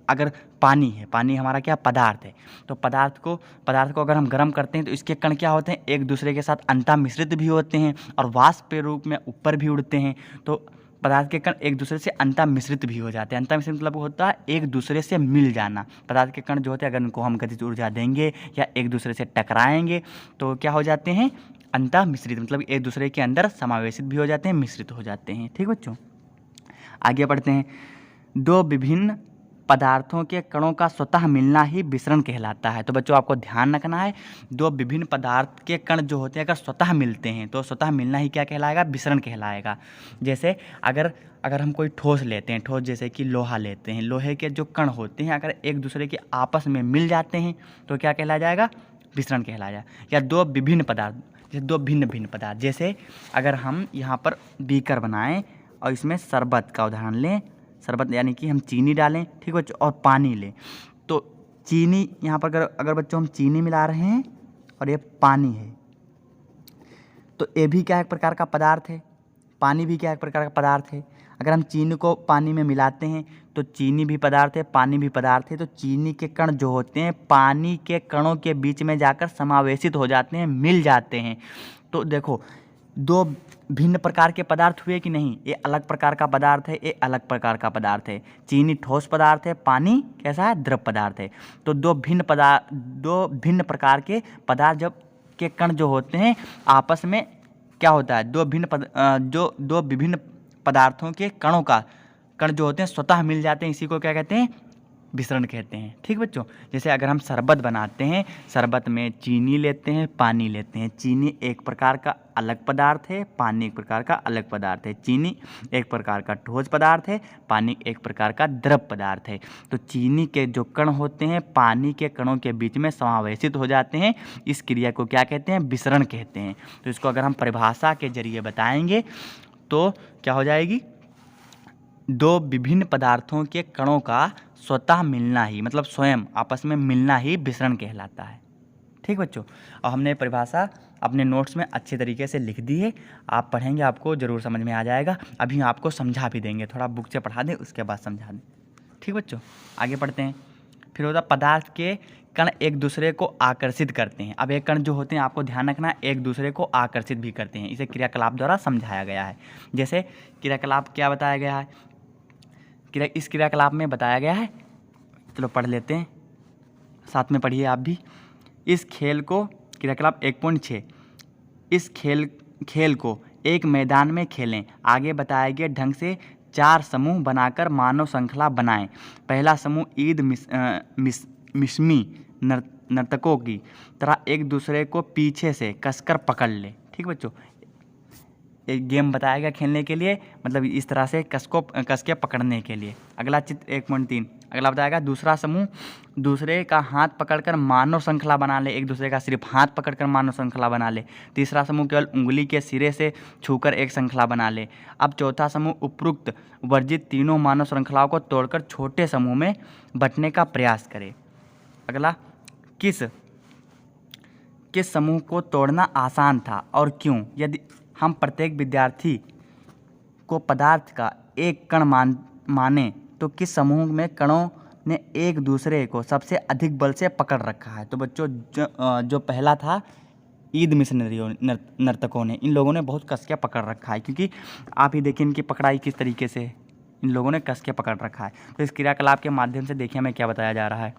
अगर पानी है, पानी हमारा क्या पदार्थ है, तो पदार्थ को अगर हम गर्म करते हैं तो इसके कण क्या होते हैं? एक दूसरे के साथ अंतः मिश्रित भी होते हैं और वाष्प के रूप में ऊपर भी उड़ते हैं। तो पदार्थ के कण एक दूसरे से अंतः मिश्रित भी हो जाते हैं। अंतः मिश्रित मतलब होता है एक दूसरे से मिल जाना। पदार्थ के कण जो होते हैं, अगर उनको हम गतिज ऊर्जा देंगे या एक दूसरे से टकराएंगे तो क्या हो जाते हैं? अंतः मिश्रित, मतलब एक दूसरे के अंदर समावेशित भी हो जाते हैं, मिश्रित हो जाते हैं। ठीक बच्चों, आगे बढ़ते हैं। दो विभिन्न पदार्थों के कणों का स्वतः मिलना ही विसरण कहलाता है। तो बच्चों आपको ध्यान रखना है, दो विभिन्न पदार्थ के कण जो होते हैं अगर स्वतः मिलते हैं तो स्वतः मिलना ही क्या कहलाएगा? विसरण कहलाएगा। जैसे अगर हम कोई ठोस लेते हैं, ठोस जैसे कि लोहा लेते हैं, लोहे के जो कण होते हैं अगर एक दूसरे के आपस में मिल जाते हैं तो क्या कहला जाएगा? विसरण कहलाया। या दो विभिन्न पदार्थ, जैसे दो भिन्न भिन्न पदार्थ, जैसे अगर हम यहाँ पर बीकर बनाएं और इसमें शरबत का उदाहरण लें, शरबत यानी कि हम चीनी डालें, ठीक बच्चों, और पानी लें, तो चीनी यहाँ पर अगर बच्चों हम चीनी मिला रहे हैं और ये पानी है, तो ये भी क्या एक प्रकार का पदार्थ है, पानी भी क्या एक प्रकार का पदार्थ है। अगर हम चीनी को पानी में मिलाते हैं तो चीनी भी पदार्थ है, पानी भी पदार्थ है। तो चीनी के कण जो होते हैं पानी के कणों के बीच में जाकर समावेशित हो जाते हैं, मिल जाते हैं। तो देखो, दो भिन्न प्रकार के पदार्थ हुए कि नहीं? ये अलग प्रकार का पदार्थ है, ये अलग प्रकार का पदार्थ है। चीनी ठोस पदार्थ है, पानी कैसा है? द्रव पदार्थ है। तो दो भिन्न प्रकार के पदार्थ जब के कण जो होते हैं आपस में क्या होता है? दो विभिन्न पदार्थों के कण जो होते हैं स्वतः मिल जाते हैं, इसी को क्या कहते हैं? विसरण कहते हैं। ठीक बच्चों, जैसे अगर हम शरबत बनाते हैं, शरबत में चीनी लेते हैं, पानी लेते हैं। चीनी एक प्रकार का अलग पदार्थ है, पानी एक प्रकार का अलग पदार्थ है। चीनी एक प्रकार का ठोस पदार्थ है, पानी एक प्रकार का द्रव पदार्थ है। तो चीनी के जो कण होते हैं पानी के कणों के बीच में समावेशित हो जाते हैं, इस क्रिया को क्या कहते हैं? विसरण कहते हैं। तो इसको अगर हम परिभाषा के जरिए बताएंगे तो क्या हो जाएगी? दो विभिन्न पदार्थों के कणों का स्वतः मिलना ही, मतलब स्वयं आपस में मिलना ही विसरण कहलाता है। ठीक बच्चों, और हमने परिभाषा अपने नोट्स में अच्छे तरीके से लिख दी है, आप पढ़ेंगे आपको ज़रूर समझ में आ जाएगा। अभी आपको समझा भी देंगे, थोड़ा बुक से पढ़ा दें उसके बाद समझा दें। ठीक बच्चों, आगे पढ़ते हैं। फिर होता पदार्थ के कण एक दूसरे को आकर्षित करते हैं। अब ये कण जो होते हैं आपको ध्यान रखना है, एक दूसरे को आकर्षित भी करते हैं। इसे क्रियाकलाप द्वारा समझाया गया है। जैसे क्रियाकलाप क्या बताया गया है? इस क्रियाकलाप में बताया गया है, चलो पढ़ लेते हैं, साथ में पढ़िए आप भी। इस खेल को क्रियाकलाप 1.6, इस खेल को एक मैदान में खेलें। आगे बताए गए ढंग से 4 समूह बनाकर मानव श्रृंखला बनाएं। पहला समूह ईद मिस्मी नर्तकों की तरह एक दूसरे को पीछे से कसकर पकड़ ले। ठीक बच्चों, एक गेम बताया गया खेलने के लिए, मतलब इस तरह से कस के पकड़ने के लिए। अगला चित्र 1.3 अगला बताएगा दूसरा समूह दूसरे का हाथ पकड़कर मानव श्रृंखला बना ले। एक दूसरे का सिर्फ हाथ पकड़कर मानव श्रृंखला बना ले। तीसरा समूह केवल उंगली के सिरे से छूकर एक श्रृंखला बना ले। अब चौथा समूह उपरोक्त वर्जित तीनों मानव श्रृंखलाओं को तोड़कर छोटे समूह में बंटने का प्रयास करे। अगला, किस समूह को तोड़ना आसान था और क्यों? यदि हम प्रत्येक विद्यार्थी को पदार्थ का एक कण माने तो किस समूह में कणों ने एक दूसरे को सबसे अधिक बल से पकड़ रखा है? तो बच्चों जो पहला था ईद मिशनरियों नर्तकों ने, इन लोगों ने बहुत कस के पकड़ रखा है, क्योंकि आप ही देखिए इनकी पकड़ाई किस तरीके से इन लोगों ने कस के पकड़ रखा है। तो इस क्रियाकलाप के माध्यम से देखिए हमें क्या बताया जा रहा है।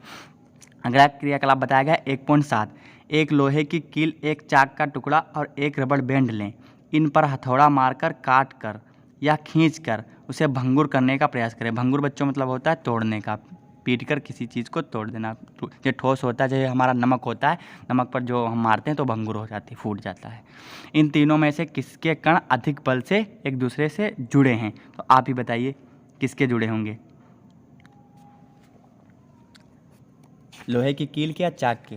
अगला क्रियाकलाप बताया गया 1.7 एक लोहे की कील, एक चाक का टुकड़ा और एक रबड़ बैंड लें। इन पर हथौड़ा मारकर, काट कर या खींच कर उसे भंगुर करने का प्रयास करें। भंगुर बच्चों मतलब होता है तोड़ने का, पीट कर किसी चीज़ को तोड़ देना। जो ठोस होता है, जैसे हमारा नमक होता है, नमक पर जो हम मारते हैं तो भंगुर हो जाती है, फूट जाता है। इन तीनों में से किसके कण अधिक बल से एक दूसरे से जुड़े हैं? तो आप ही बताइए किसके जुड़े होंगे, लोहे की कील के या चाक के?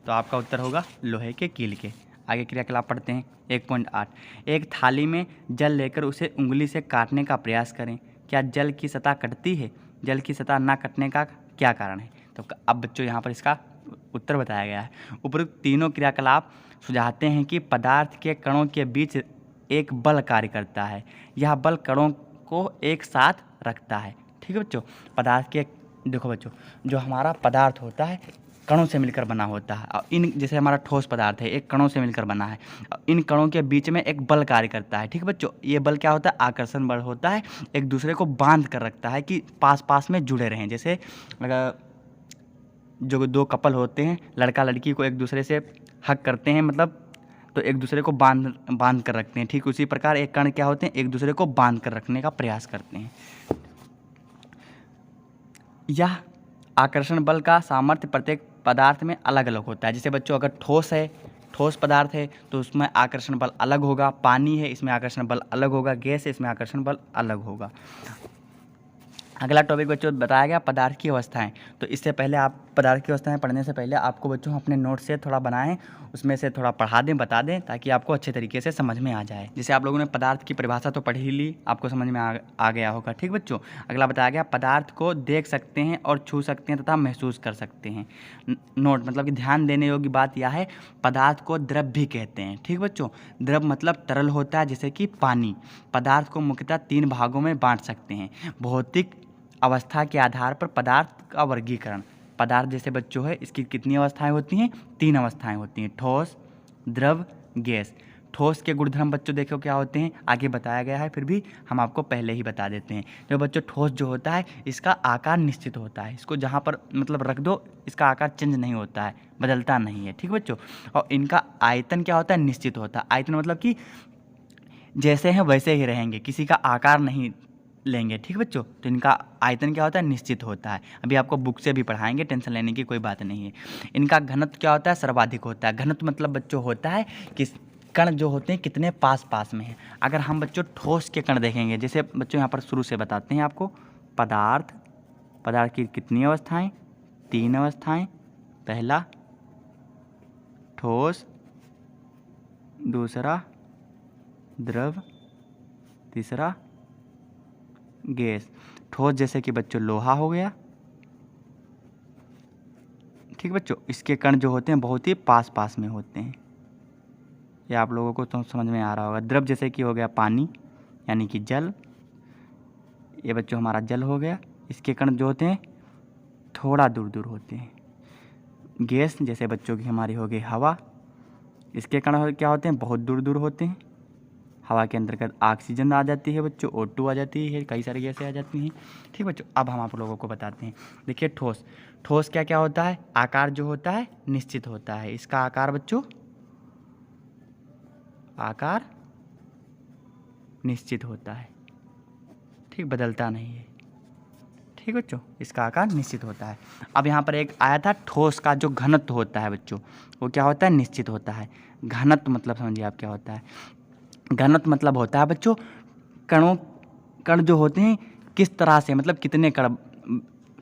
तो आपका उत्तर होगा लोहे के कील के। आगे क्रियाकलाप पढ़ते हैं 1.8 एक थाली में जल लेकर उसे उंगली से काटने का प्रयास करें। क्या जल की सतह कटती है? जल की सतह ना कटने का क्या कारण है? तो अब बच्चों यहाँ पर इसका उत्तर बताया गया है। उपरोक्त तीनों क्रियाकलाप सुझाते हैं कि पदार्थ के कणों के बीच एक बल कार्य करता है। यह बल कणों को एक साथ रखता है। ठीक है बच्चों, पदार्थ के, देखो बच्चों, जो हमारा पदार्थ होता है कणों से मिलकर बना होता है। और इन, जैसे हमारा ठोस पदार्थ है, एक कणों से मिलकर बना है। इन कणों के बीच में एक बल कार्य करता है। ठीक है बच्चों, ये बल क्या होता है? आकर्षण बल होता है। एक दूसरे को बांध कर रखता है कि पास पास में जुड़े रहें। जैसे अगर जो दो कपल होते हैं, लड़का लड़की को एक दूसरे से हक करते हैं, मतलब तो एक दूसरे को बांध कर रखते हैं। ठीक उसी प्रकार एक कण क्या होते हैं? एक दूसरे को बांध कर रखने का प्रयास करते हैं। यह आकर्षण बल का सामर्थ्य प्रत्येक पदार्थ में अलग अलग होता है। जैसे बच्चों अगर ठोस पदार्थ है तो उसमें आकर्षण बल अलग होगा। पानी है, इसमें आकर्षण बल अलग होगा। गैस है, इसमें आकर्षण बल अलग होगा। अगला टॉपिक बच्चों बताया गया पदार्थ की अवस्थाएं। तो इससे पहले आप पदार्थ की अवस्थाएं पढ़ने से पहले आपको बच्चों अपने नोट से थोड़ा बनाएं, उसमें से थोड़ा पढ़ा दें, बता दें, ताकि आपको अच्छे तरीके से समझ में आ जाए। जैसे आप लोगों ने पदार्थ की परिभाषा तो पढ़ ही ली, आपको समझ में आ गया होगा। ठीक बच्चों, अगला बताया गया पदार्थ को देख सकते हैं और छू सकते हैं तथा महसूस कर सकते हैं। नोट मतलब कि ध्यान देने योग्य बात यह है, पदार्थ को द्रव भी कहते हैं। ठीक बच्चों, द्रव मतलब तरल होता है, जैसे कि पानी। पदार्थ को मुख्यतः 3 भागों में बांट सकते हैं। भौतिक अवस्था के आधार पर पदार्थ का वर्गीकरण। पदार्थ जैसे बच्चों है, इसकी कितनी अवस्थाएं होती हैं? 3 अवस्थाएं होती हैं, ठोस, द्रव, गैस। ठोस के गुणधर्म बच्चों देखो क्या होते हैं, आगे बताया गया है, फिर भी हम आपको पहले ही बता देते हैं। जो बच्चों ठोस जो होता है, इसका आकार निश्चित होता है। इसको जहाँ पर मतलब रख दो, इसका आकार चेंज नहीं होता है, बदलता नहीं है। ठीक बच्चों, और इनका आयतन क्या होता है? निश्चित होता है। आयतन मतलब कि जैसे हैं वैसे ही रहेंगे, किसी का आकार नहीं लेंगे। ठीक बच्चों, तो इनका आयतन क्या होता है? निश्चित होता है। अभी आपको बुक से भी पढ़ाएंगे, टेंशन लेने की कोई बात नहीं है। इनका घनत्व क्या होता है? सर्वाधिक होता है। घनत्व मतलब बच्चों होता है कि कण जो होते हैं कितने पास पास में हैं। अगर हम बच्चों ठोस के कण देखेंगे, जैसे बच्चों यहाँ पर शुरू से बताते हैं आपको, पदार्थ की कितनी अवस्थाएं? 3 अवस्थाएं। पहला ठोस, दूसरा द्रव, तीसरा गैस। ठोस जैसे कि बच्चों लोहा हो गया। ठीक बच्चों, इसके कण जो होते हैं बहुत ही पास पास में होते हैं। ये आप लोगों को तो समझ में आ रहा होगा। द्रव जैसे कि हो गया पानी, यानी कि जल। ये बच्चों हमारा जल हो गया। इसके कण जो होते हैं थोड़ा दूर दूर होते हैं। गैस जैसे बच्चों की हमारी हो गई हवा। इसके कण क्या होते हैं? बहुत दूर दूर होते हैं। हवा के अंतर्गत ऑक्सीजन आ जाती है बच्चों, O2 आ जाती है, कई सारी गैसें आ जाती हैं। ठीक बच्चों, अब हम आप लोगों को बताते हैं। देखिए ठोस क्या क्या होता है? आकार जो होता है निश्चित होता है। इसका आकार बच्चों, आकार निश्चित होता है, ठीक, बदलता नहीं है। ठीक बच्चों, इसका आकार निश्चित होता है। अब यहाँ पर एक आया था ठोस का जो घनत्व होता है बच्चों, वो क्या होता है, निश्चित होता है। घनत्व मतलब समझिए आप क्या होता है। घनत्व मतलब होता है बच्चों कण जो होते हैं किस तरह से, मतलब कितने कण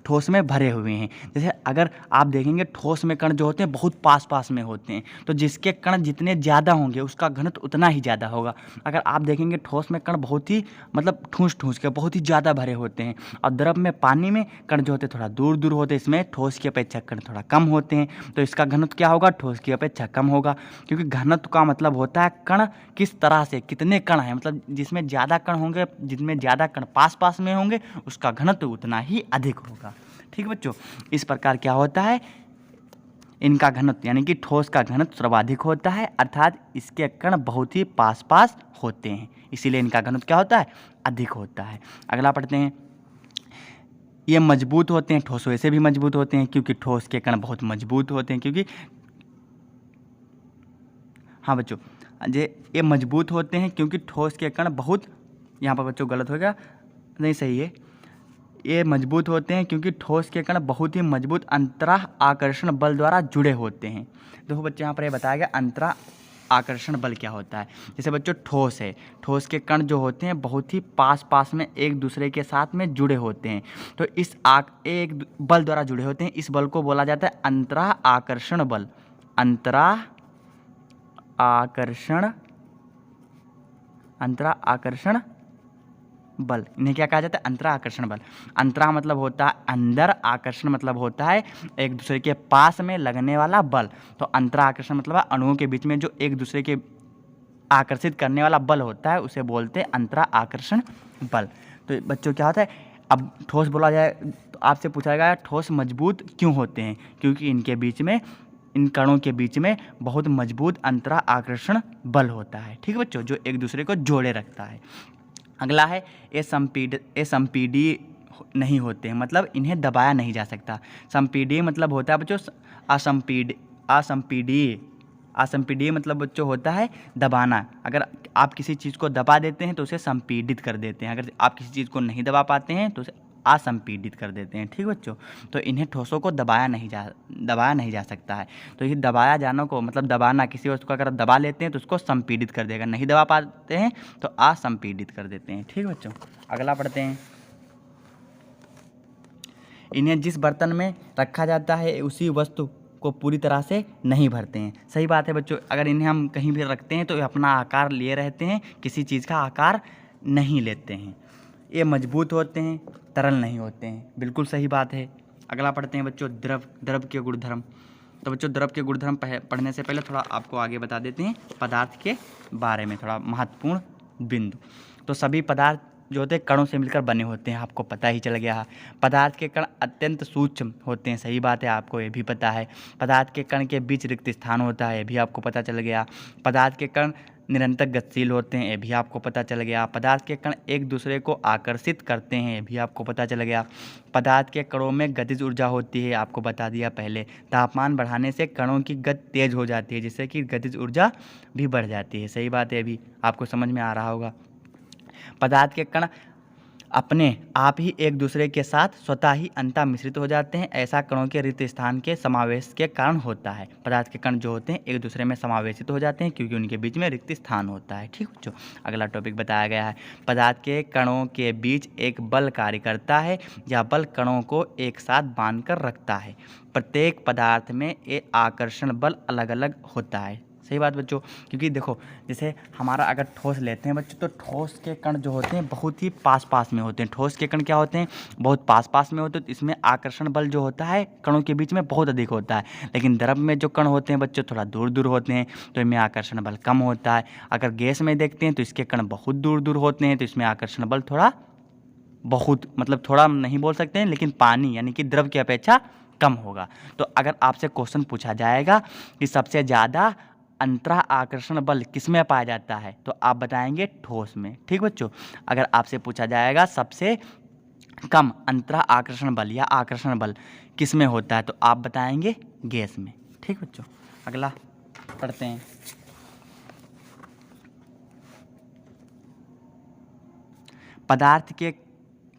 ठोस में भरे हुए हैं। जैसे अगर आप देखेंगे ठोस में कण जो होते हैं बहुत पास पास में होते हैं, तो जिसके कण जितने ज़्यादा होंगे उसका घनत्व उतना ही ज़्यादा होगा। अगर आप देखेंगे ठोस में कण बहुत ही मतलब ठूस ठूस के बहुत ही ज़्यादा भरे होते हैं, और द्रव में पानी में कण जो होते हैं थोड़ा दूर दूर होते हैं, इसमें ठोस की अपेक्षा कण थोड़ा कम होते हैं, तो इसका घनत्व क्या होगा, ठोस की अपेक्षा कम होगा। क्योंकि घनत्व का मतलब होता है कण किस तरह से, कितने कण हैं, मतलब जिसमें ज़्यादा कण होंगे, जिनमें ज़्यादा कण पास पास में होंगे उसका घनत्व उतना ही अधिक होगा। ठीक बच्चों, इस प्रकार क्या होता है, इनका घनत्व यानी कि ठोस का घनत्व सर्वाधिक होता है, अर्थात इसके कण बहुत ही पास पास होते हैं, इसीलिए इनका घनत्व क्या होता है, अधिक होता है। अगला पढ़ते हैं। ये मजबूत होते हैं, ठोस वैसे भी मजबूत होते हैं क्योंकि ठोस के कण बहुत मजबूत होते हैं, क्योंकि हाँ बच्चों, ये मजबूत होते हैं क्योंकि ठोस के कण बहुत, यहाँ पर बच्चों गलत हो गया, नहीं सही है, ये मजबूत होते हैं क्योंकि ठोस के कण बहुत ही मजबूत अंतराह आकर्षण बल द्वारा जुड़े होते हैं। देखो बच्चों, यहाँ पर ये बताया गया अंतराह आकर्षण बल क्या होता है। जैसे बच्चों ठोस है, ठोस के कण जो होते हैं बहुत ही पास पास में एक दूसरे के साथ में जुड़े होते हैं, तो इस एक बल द्वारा जुड़े होते हैं, इस बल को बोला जाता है अंतराह आकर्षण बल। अंतराह आकर्षण बल, इन्हें क्या कहा जाता है, अंतराह आकर्षण बल। अंतराह मतलब होता है अंदर, आकर्षण मतलब होता है एक दूसरे के पास में लगने वाला बल। तो अंतराह आकर्षण मतलब है अणुओं के बीच में जो एक दूसरे के आकर्षित करने वाला बल होता है उसे बोलते हैं अंतराह आकर्षण बल। तो बच्चों क्या होता है, अब ठोस बोला जाए तो आपसे पूछा जाएगा ठोस मजबूत क्यों होते हैं, क्योंकि इनके बीच में, इन कणों के बीच में बहुत मजबूत अंतराह आकर्षण बल होता है। ठीक है बच्चों, जो एक दूसरे को जोड़े रखता है। अगला है ये संपीडी नहीं होते हैं, मतलब इन्हें दबाया नहीं जा सकता। संपीडी मतलब होता है बच्चों असंपीडीय मतलब बच्चों होता है दबाना। अगर आप किसी चीज़ को दबा देते हैं तो उसे संपीडित कर देते हैं, अगर आप किसी चीज़ को नहीं दबा पाते हैं तो उसे असंपीडित कर देते हैं। ठीक बच्चों, तो इन्हें ठोसों को दबाया नहीं जा सकता है। तो ये दबाया जाना को मतलब दबाना, किसी वस्तु को अगर दबा लेते हैं तो उसको संपीडित कर देगा, नहीं दबा पाते हैं तो असंपीडित कर देते हैं। ठीक बच्चों, अगला पढ़ते हैं। इन्हें जिस बर्तन में रखा जाता है उसी वस्तु को पूरी तरह से नहीं भरते हैं। सही बात है बच्चों, अगर इन्हें हम कहीं भी रखते हैं तो ये अपना आकार लिए रहते हैं, किसी चीज़ का आकार नहीं लेते हैं। ये मजबूत होते हैं, तरल नहीं होते हैं, बिल्कुल सही बात है। अगला पढ़ते हैं बच्चों, द्रव के गुणधर्म। तो बच्चों द्रव के गुणधर्म पढ़ने से पहले थोड़ा आपको आगे बता देते हैं पदार्थ के बारे में, थोड़ा महत्वपूर्ण बिंदु। तो सभी पदार्थ जो होते हैं कणों से मिलकर बने होते हैं, आपको पता ही चल गया है। पदार्थ के कण अत्यंत सूक्ष्म होते हैं, सही बात है, आपको ये भी पता है। पदार्थ के कण के बीच रिक्त स्थान होता है, ये भी आपको पता चल गया। पदार्थ के कण निरंतर गतिशील होते हैं, ये भी आपको पता चल गया। पदार्थ के कण एक दूसरे को आकर्षित करते हैं, ये भी आपको पता चल गया। पदार्थ के कणों में गतिज ऊर्जा होती है, आपको बता दिया पहले। तापमान बढ़ाने से कणों की गति तेज हो जाती है, जिससे कि गतिज ऊर्जा भी बढ़ जाती है, सही बात है, ये भी आपको समझ में आ रहा होगा। पदार्थ के कण अपने आप ही एक दूसरे के साथ स्वतः ही अंतः मिश्रित हो जाते हैं, ऐसा कणों के रिक्त स्थान के समावेश के कारण होता है। पदार्थ के कण जो होते हैं एक दूसरे में समावेशित हो जाते हैं क्योंकि उनके बीच में रिक्त स्थान होता है। ठीक बच्चों, अगला टॉपिक बताया गया है, पदार्थ के कणों के बीच एक बल कार्य करता है, यह बल कणों को एक साथ बांध कर रखता है। प्रत्येक पदार्थ में ये आकर्षण बल अलग अलग होता है। सही बात बच्चों, क्योंकि देखो जैसे हमारा अगर ठोस लेते हैं बच्चों, तो ठोस के कण जो होते हैं बहुत ही पास पास में होते हैं। ठोस के कण क्या होते हैं, बहुत पास पास में होते हैं, तो इसमें आकर्षण बल जो होता है कणों के बीच में बहुत अधिक होता है। लेकिन द्रव में जो कण होते हैं बच्चों थोड़ा दूर दूर होते हैं, तो इनमें आकर्षण बल कम होता है। अगर गैस में देखते हैं तो इसके कण बहुत दूर दूर होते हैं, तो इसमें आकर्षण बल थोड़ा बहुत मतलब थोड़ा नहीं बोल सकते हैं, लेकिन पानी यानी कि द्रव की अपेक्षा कम होगा। तो अगर आपसे क्वेश्चन पूछा जाएगा कि सबसे ज़्यादा अंतराह आकर्षण बल किसमें पाया जाता है, तो आप बताएंगे ठोस में। ठीक बच्चों, अगर आपसे पूछा जाएगा सबसे कम अंतराह आकर्षण बल या आकर्षण बल किसमें होता है, तो आप बताएंगे गैस में। ठीक बच्चों, अगला पढ़ते हैं। पदार्थ के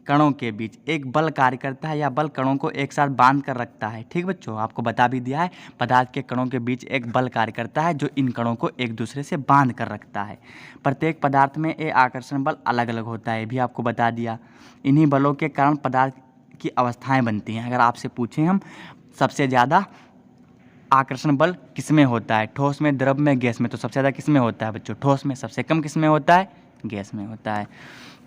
कणों के बीच एक बल कार्य करता है या बल कणों को एक साथ बांध कर रखता है। ठीक बच्चों, आपको बता भी दिया है, पदार्थ के कणों के बीच एक बल कार्य करता है जो इन कणों को एक दूसरे से बांध कर रखता है। प्रत्येक पदार्थ में ये आकर्षण बल अलग अलग होता है, भी आपको बता दिया। इन्हीं बलों के कारण पदार्थ की अवस्थाएं बनती हैं। अगर आपसे पूछें हम सबसे ज़्यादा आकर्षण बल किसमें होता है, ठोस में, द्रव में, गैस में, तो सबसे ज़्यादा किसमें होता है बच्चों? ठोस में। सबसे कम किसमें होता है? गैस में होता है।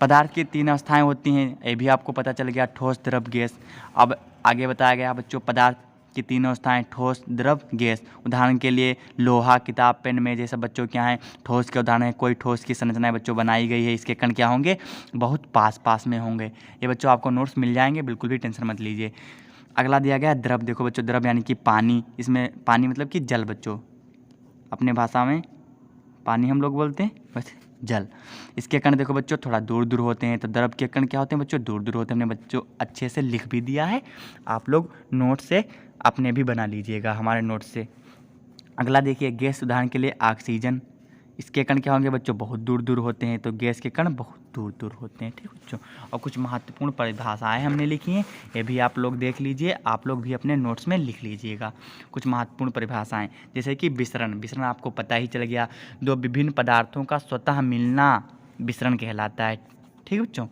पदार्थ की 3 अवस्थाएं होती हैं, ये भी आपको पता चल गया, ठोस, द्रव, गैस। अब आगे बताया गया बच्चों पदार्थ की 3 अवस्थाएं, ठोस, द्रव, गैस। उदाहरण के लिए लोहा, किताब, पेन, मेज, ये सब बच्चों क्या हैं? ठोस के उदाहरण है। कोई ठोस की संरचना बच्चों बनाई गई है, इसके कण क्या होंगे? बहुत पास पास में होंगे। ये बच्चों आपको नोट्स मिल जाएंगे, बिल्कुल भी टेंशन मत लीजिए। अगला दिया गया है द्रव। देखो बच्चों, द्रव यानी कि पानी। इसमें पानी मतलब कि जल बच्चों, अपने भाषा में पानी हम लोग बोलते हैं, बस जल। इसके कण देखो बच्चों थोड़ा दूर दूर होते हैं, तो द्रव के कण क्या होते हैं बच्चों? दूर दूर होते हैं। हमने बच्चों अच्छे से लिख भी दिया है, आप लोग नोट से अपने भी बना लीजिएगा हमारे नोट से। अगला देखिए गैस, उदाहरण के लिए ऑक्सीजन। इसके कण क्या होंगे बच्चों? बहुत दूर दूर होते हैं, तो गैस के कण बहुत दूर दूर होते हैं। ठीक बच्चों, और कुछ महत्वपूर्ण परिभाषाएं हमने लिखी हैं, ये भी आप लोग देख लीजिए, आप लोग भी अपने नोट्स में लिख लीजिएगा कुछ महत्वपूर्ण परिभाषाएं। जैसे कि विसरण। विसरण आपको पता ही चल गया, 2 विभिन्न पदार्थों का स्वतः मिलना विसरण कहलाता है। ठीक बच्चों,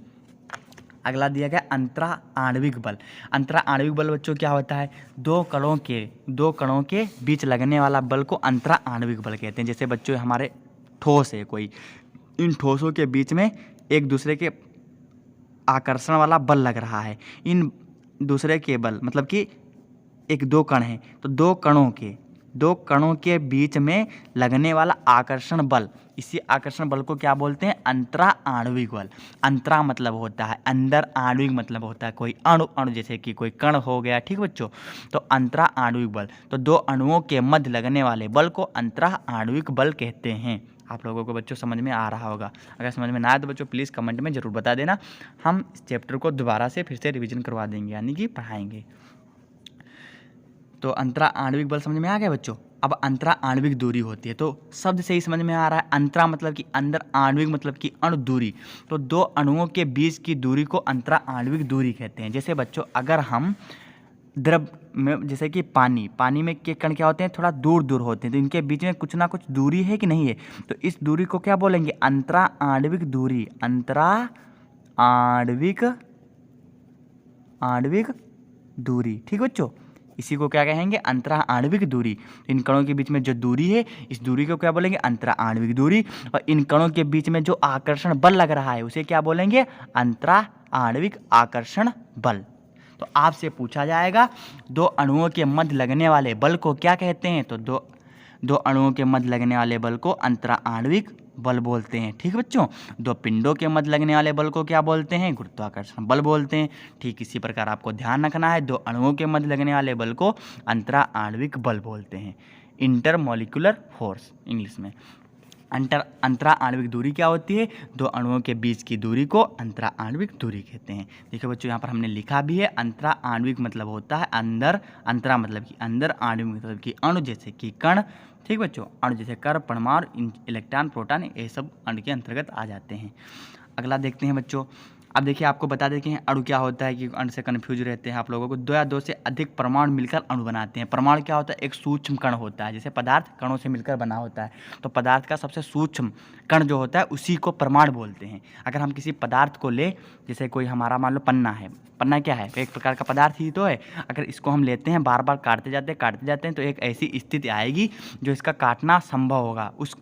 अगला दिया गया अंतरा आणविक बल। अंतरा आणविक बल बच्चों क्या होता है? 2 कणों के बीच लगने वाला बल को अंतरा आणविक बल कहते हैं। जैसे बच्चों हमारे ठोस है कोई, इन ठोसों के बीच में एक दूसरे के आकर्षण वाला बल लग रहा है। इन दूसरे के बल मतलब कि एक 2 कण हैं, तो 2 कणों के बीच में लगने वाला आकर्षण बल, इसी आकर्षण बल को क्या बोलते हैं? अंतरा आणविक बल। अंतरा मतलब होता है अंदर, आणविक मतलब होता है कोई अणु, जैसे कि कोई कण हो गया। ठीक बच्चों, तो अंतरा आणविक बल, तो 2 अणुओं के मध्य लगने वाले बल को अंतरा आणविक बल कहते हैं। आप लोगों को बच्चों समझ में आ रहा होगा। अगर समझ में ना आए तो बच्चों प्लीज़ कमेंट में ज़रूर बता देना, हम इस चैप्टर को दोबारा से फिर से रिवीजन करवा देंगे, यानी कि पढ़ाएंगे। तो अंतरा आणविक बल समझ में आ गया बच्चों। अब अंतरा आणविक दूरी होती है, तो शब्द से ही समझ में आ रहा है, अंतरा मतलब कि अंदर, आणविक मतलब कि अणु दूरी, तो 2 अणुओं के बीच की दूरी को अंतरा आणविक दूरी कहते हैं। जैसे बच्चों अगर हम द्रव में, जैसे कि पानी में के कण क्या होते हैं? थोड़ा दूर दूर होते हैं, तो इनके बीच में कुछ ना कुछ दूरी है कि नहीं है, तो इस दूरी को क्या बोलेंगे? अंतरा आणविक दूरी। अंतरा आणविक दूरी। ठीक बच्चों, इसी को क्या कहेंगे? अंतरा आणविक दूरी। इन कणों के बीच में जो दूरी है, इस दूरी को क्या बोलेंगे? अंतरा आणविक दूरी। और इन कणों के बीच में जो आकर्षण बल लग रहा है उसे क्या बोलेंगे? अंतरा आणविक आकर्षण बल। तो आपसे पूछा जाएगा 2 अणुओं के मध्य लगने वाले बल को क्या कहते हैं? तो दो अणुओं के मध्य लगने वाले बल को अंतरा आणविक बल बोलते हैं। ठीक बच्चों, 2 पिंडों के मध्य लगने वाले बल को क्या बोलते हैं? गुरुत्वाकर्षण बल बोलते हैं। ठीक इसी प्रकार आपको ध्यान रखना है, 2 अणुओं के मध्य लगने वाले बल को अंतरा आणविक बल बोलते हैं, इंटरमॉलिक्यूलर फोर्स इंग्लिश में। अंतरा आणविक दूरी क्या होती है? 2 अणुओं के बीच की दूरी को अंतरा आणविक दूरी कहते हैं। देखिए बच्चों यहाँ पर हमने लिखा भी है, अंतरा आणविक मतलब होता है अंदर, अंतरा मतलब कि अंदर, आणविक मतलब कि अणु जैसे कि कण। ठीक बच्चों, अणु जैसे कण, परमाणु, इलेक्ट्रॉन, प्रोटॉन, ये सब अणु के अंतर्गत आ जाते हैं। अगला देखते हैं बच्चों। अब देखिए आपको बता दें कि अणु क्या होता है, कि अणु से कन्फ्यूज रहते हैं आप लोगों को। 2 या 2 से अधिक परमाणु मिलकर अणु बनाते हैं। परमाणु क्या होता है? एक सूक्ष्म कण होता है, जैसे पदार्थ कणों से मिलकर बना होता है, तो पदार्थ का सबसे सूक्ष्म कण जो होता है उसी को परमाणु बोलते हैं। अगर हम किसी पदार्थ को ले, जैसे कोई हमारा मान लो पन्ना है, पन्ना क्या है? एक प्रकार का पदार्थ ही तो है। अगर इसको हम लेते हैं, बार बार काटते जाते हैं, तो एक ऐसी स्थिति आएगी जो इसका काटना संभव होगा, उस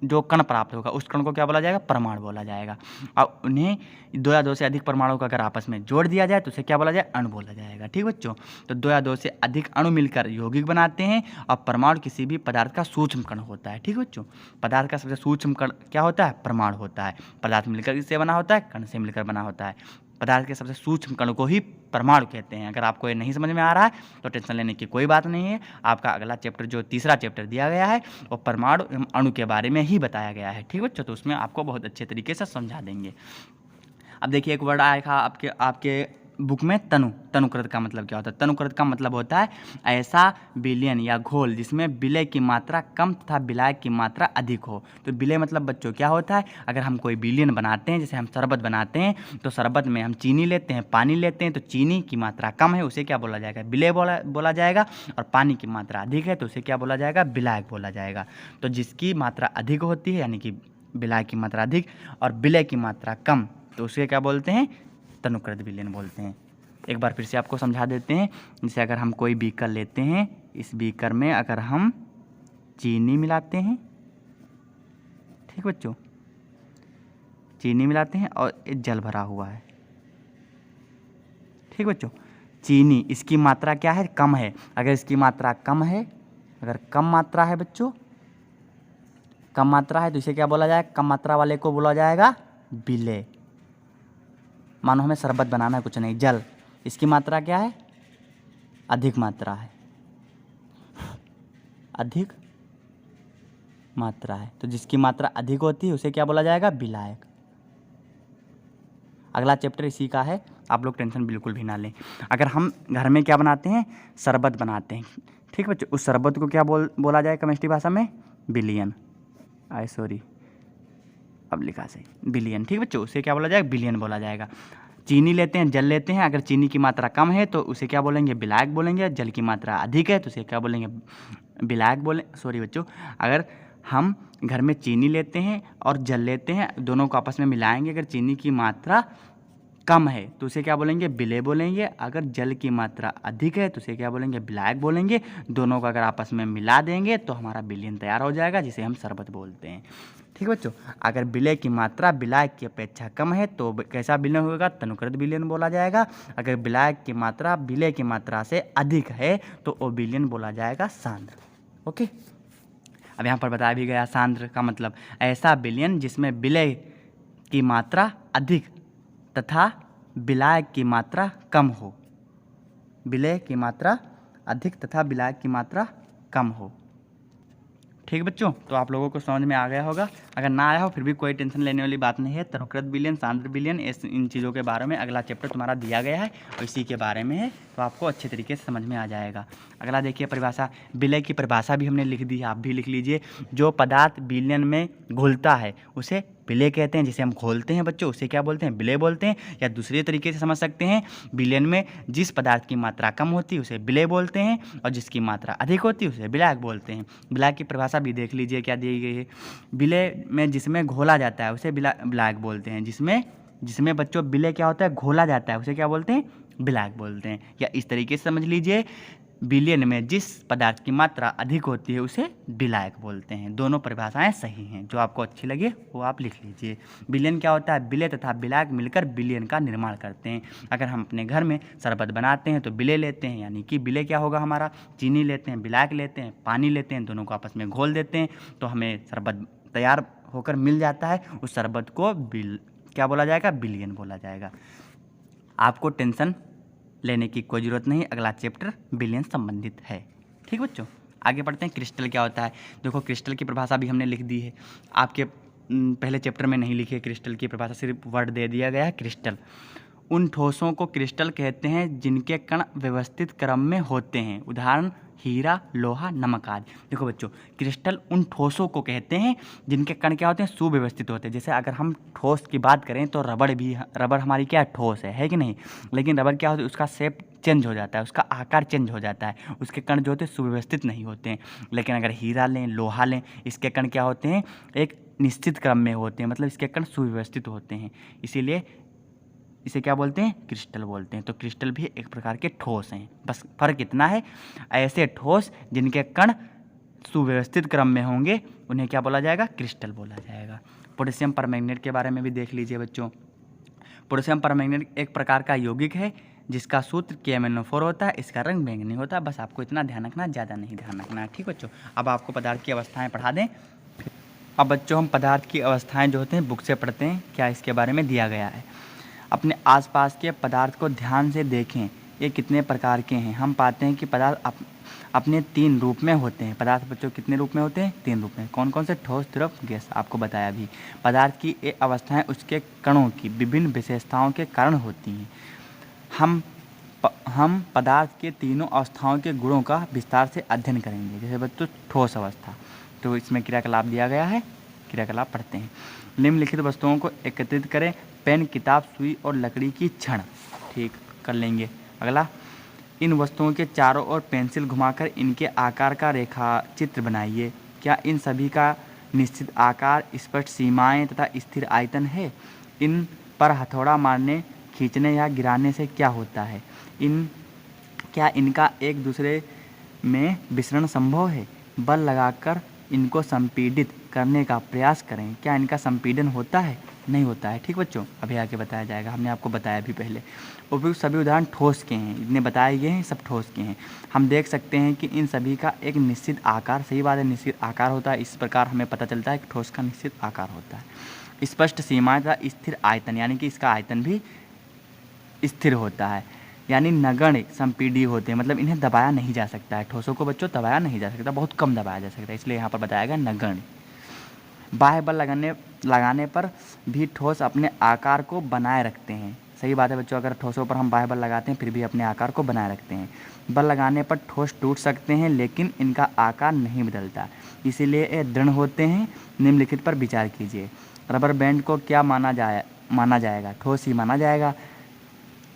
जो कण प्राप्त होगा उस कण को क्या बोला जाएगा? परमाणु बोला जाएगा। और उन्हें 2 या 2 से अधिक परमाणु को अगर आपस में जोड़ दिया जाए तो उसे क्या बोला जाए? अणु बोला जाएगा। ठीक बच्चों, तो 2 या 2 से अधिक अणु मिलकर यौगिक बनाते हैं, और परमाणु किसी भी पदार्थ का सूक्ष्म कण होता है। ठीक बच्चों, पदार्थ का सबसे सूक्ष्म कण क्या होता है? परमाणु होता है। पदार्थ मिलकर किससे बना होता है? कण से मिलकर बना होता है। पदार्थ के सबसे सूक्ष्म कण को ही परमाणु कहते हैं। अगर आपको ये नहीं समझ में आ रहा है तो टेंशन लेने की कोई बात नहीं है। आपका अगला चैप्टर जो तीसरा चैप्टर दिया गया है वो परमाणु एवं अणु के बारे में ही बताया गया है। ठीक बच्चों, तो उसमें आपको बहुत अच्छे तरीके से समझा देंगे। अब देखिए एक वर्ड आएगा आपके बुक में तनुकृत का मतलब क्या होता है? तनुकृत का मतलब होता है ऐसा विलयन या घोल जिसमें विलय की मात्रा कम तथा विलायक की मात्रा अधिक हो। तो विलय मतलब बच्चों क्या होता है? अगर हम कोई विलयन बनाते हैं, जैसे हम शरबत बनाते हैं, तो शरबत में हम चीनी लेते हैं, पानी लेते हैं, तो चीनी की मात्रा कम है, उसे क्या बोला जाएगा? विलय बोला जाएगा। और पानी की मात्रा अधिक है तो उसे क्या बोला जाएगा? विलायक बोला जाएगा। तो जिसकी मात्रा अधिक होती है यानी कि विलायक की मात्रा अधिक और विलय की मात्रा कम, तो उसे क्या बोलते हैं? तनुकृत विलयन बोलते हैं। एक बार फिर से आपको समझा देते हैं। जैसे अगर हम कोई बीकर लेते हैं, इस बीकर में अगर हम चीनी मिलाते हैं, ठीक बच्चों, चीनी मिलाते हैं और जल भरा हुआ है, ठीक बच्चों। चीनी इसकी मात्रा क्या है? कम है। अगर इसकी मात्रा कम है, अगर कम मात्रा है बच्चों, कम मात्रा है तो इसे क्या बोला जाएगा? कम मात्रा वाले को बोला जाएगा विलय। मानो हमें शरबत बनाना है, कुछ नहीं, जल, इसकी मात्रा क्या है? अधिक मात्रा है, अधिक मात्रा है। तो जिसकी मात्रा अधिक होती है उसे क्या बोला जाएगा? विलायक। अगला चैप्टर इसी का है, आप लोग टेंशन बिल्कुल भी ना लें। अगर हम घर में क्या बनाते हैं? शरबत बनाते हैं, ठीक बच्चों। उस शरबत को क्या बोला जाए केमिस्ट्री भाषा में? विलयन। अब लिखा सही, विलयन, ठीक बच्चों। उसे क्या बोला जाएगा? विलयन बोला जाएगा। चीनी लेते हैं, जल लेते हैं, अगर चीनी की मात्रा कम है तो उसे क्या बोलेंगे? विलायक बोलेंगे। जल की मात्रा अधिक है तो उसे क्या बोलेंगे? विलायक बच्चों, अगर हम घर में चीनी लेते हैं और जल लेते हैं, दोनों को आपस में मिलाएंगे, अगर चीनी की मात्रा कम है तो उसे क्या बोलेंगे? विलय बोलेंगे। अगर जल की मात्रा अधिक है तो उसे क्या बोलेंगे? विलायक बोलेंगे। दोनों को अगर आपस में मिला देंगे तो हमारा विलयन तैयार हो जाएगा, जिसे हम शरबत बोलते हैं, ठीक बच्चों। अगर विलय की मात्रा विलायक की अपेक्षा कम है तो कैसा विलयन होगा? तनुकृत विलयन बोला जाएगा। अगर विलायक की मात्रा विलय की मात्रा से अधिक है तो वो विलयन बोला जाएगा सांद्र। ओके, अब यहाँ पर बताया भी गया सांद्र का मतलब ऐसा विलयन जिसमें विलय की मात्रा अधिक तथा विलायक की मात्रा कम हो। विलय की मात्रा अधिक तथा विलायक की मात्रा कम हो, ठीक बच्चों। तो आप लोगों को समझ में आ गया होगा। अगर ना आया हो फिर भी कोई टेंशन लेने वाली बात नहीं है। तनुकृत विलयन, सांद्र विलयन, इन चीज़ों के बारे में अगला चैप्टर तुम्हारा दिया गया है और इसी के बारे में है, तो आपको अच्छे तरीके से समझ में आ जाएगा। अगला देखिए परिभाषा। विलय की परिभाषा भी हमने लिख दी है, आप भी लिख लीजिए। जो पदार्थ विलयन में घुलता है उसे विलय कहते हैं। जिसे हम घोलते हैं बच्चों उसे क्या बोलते हैं? विलय बोलते हैं। या दूसरे तरीके से समझ सकते हैं, विलयन में जिस पदार्थ की मात्रा कम होती है उसे विलय बोलते हैं और जिसकी मात्रा अधिक होती है उसे विलायक बोलते हैं। विलायक की परिभाषा भी देख लीजिए क्या दी गई है। विलय में जिसमें घोला जाता है उसे विलायक बोलते हैं। जिसमें बच्चों विलय क्या होता है? घोला जाता है, उसे क्या बोलते हैं? विलायक बोलते हैं। या इस तरीके से समझ लीजिए, विलयन में जिस पदार्थ की मात्रा अधिक होती है उसे विलायक बोलते हैं। दोनों परिभाषाएं सही हैं, जो आपको अच्छी लगे वो आप लिख लीजिए। विलयन क्या होता है? विलय तथा विलायक मिलकर विलयन का निर्माण करते हैं। अगर हम अपने घर में शरबत बनाते हैं तो विलय लेते हैं, यानी कि विलय क्या होगा हमारा? चीनी लेते हैं, विलायक लेते हैं, पानी लेते हैं, दोनों को आपस में घोल देते हैं तो हमें शरबत तैयार होकर मिल जाता है। उस शरबत को क्या बोला जाएगा? विलयन बोला जाएगा। आपको टेंशन लेने की कोई ज़रूरत नहीं, अगला चैप्टर विलयन संबंधित है, ठीक बच्चों। आगे बढ़ते हैं। क्रिस्टल क्या होता है? देखो, क्रिस्टल की परिभाषा भी हमने लिख दी है। आपके पहले चैप्टर में नहीं लिखी है क्रिस्टल की परिभाषा, सिर्फ वर्ड दे दिया गया है क्रिस्टल। उन ठोसों को क्रिस्टल कहते हैं जिनके कण व्यवस्थित क्रम में होते हैं। उदाहरण हीरा, लोहा, नमक आदि। देखो बच्चों, क्रिस्टल उन ठोसों को कहते हैं जिनके कण क्या होते हैं? सुव्यवस्थित होते हैं। जैसे अगर हम ठोस की बात करें तो रबड़ हमारी क्या है? ठोस है कि नहीं? लेकिन रबड़ क्या होता है? उसका शेप चेंज हो जाता है, उसका आकार चेंज हो जाता है, उसके कण जो होते हैं सुव्यवस्थित नहीं होते हैं। लेकिन अगर हीरा लें, लोहा लें, इसके कण क्या होते हैं? एक निश्चित क्रम में होते हैं, मतलब इसके कण सुव्यवस्थित होते हैं, इसीलिए इसे क्या बोलते हैं? क्रिस्टल बोलते हैं। तो क्रिस्टल भी एक प्रकार के ठोस हैं, बस फर्क इतना है, ऐसे ठोस जिनके कण सुव्यवस्थित क्रम में होंगे उन्हें क्या बोला जाएगा? क्रिस्टल बोला जाएगा। पोटेशियम परमैंगनेट के बारे में भी देख लीजिए बच्चों। पोटेशियम परमैंगनेट एक प्रकार का यौगिक है जिसका सूत्र KMnO4 होता है, इसका रंग बैंगनी होता है। बस आपको इतना ध्यान रखना, ज़्यादा नहीं ध्यान रखना, ठीक बच्चों। अब आपको पदार्थ की अवस्थाएँ पढ़ा दें। अब बच्चों हम पदार्थ की अवस्थाएँ जो होते हैं बुक से पढ़ते हैं, क्या इसके बारे में दिया गया है। अपने आसपास के पदार्थ को ध्यान से देखें, ये कितने प्रकार के हैं। हम पाते हैं कि पदार्थ अपने 3 रूप में होते हैं। पदार्थ बच्चों कितने रूप में होते हैं? 3 रूप में। कौन कौन से? ठोस, द्रव, गैस, आपको बताया भी। पदार्थ की ये अवस्थाएं उसके कणों की विभिन्न विशेषताओं के कारण होती हैं। हम पदार्थ के तीनों अवस्थाओं के गुणों का विस्तार से अध्ययन करेंगे। जैसे बच्चों ठोस अवस्था, तो इसमें क्रियाकलाप दिया गया है, क्रियाकलाप पढ़ते हैं। निम्नलिखित वस्तुओं को एकत्रित करें। पेन, किताब, सुई और लकड़ी की छड़। ठीक, कर लेंगे। अगला, इन वस्तुओं के चारों ओर पेंसिल घुमाकर इनके आकार का रेखा चित्र बनाइए। क्या इन सभी का निश्चित आकार, स्पष्ट सीमाएं तथा स्थिर आयतन है? इन पर हथौड़ा मारने, खींचने या गिराने से क्या होता है? क्या इनका एक दूसरे में विसरण संभव है? बल लगाकर इनको संपीडित करने का प्रयास करें। क्या इनका संपीडन होता है? नहीं होता है। ठीक बच्चों, अभी आगे बताया जाएगा, हमने आपको बताया भी पहले। उपयुक्त सभी उदाहरण ठोस के हैं, इतने बताए गए हैं सब ठोस के हैं। हम देख सकते हैं कि इन सभी का एक निश्चित आकार, सही बात है, निश्चित आकार होता है। इस प्रकार हमें पता चलता है कि ठोस का निश्चित आकार होता है। स्पष्ट सीमाएं तथा स्थिर आयतन, यानी कि इसका आयतन भी स्थिर होता है, यानी नगण्य संपीडी होते हैं, मतलब इन्हें दबाया नहीं जा सकता है। ठोसों को बच्चों दबाया नहीं जा सकता, बहुत कम दबाया जा सकता है, इसलिए यहाँ पर बताया गया नगण्य। बाह्य बल लगाने पर भी ठोस अपने आकार को बनाए रखते हैं। सही बात है बच्चों, अगर ठोसों पर हम बाह्य बल लगाते हैं फिर भी अपने आकार को बनाए रखते हैं। बल लगाने पर ठोस टूट सकते हैं लेकिन इनका आकार नहीं बदलता, इसीलिए ये दृढ़ होते हैं। निम्नलिखित पर विचार कीजिए। रबर बैंड को क्या माना जाएगा? ठोस ही माना जाएगा।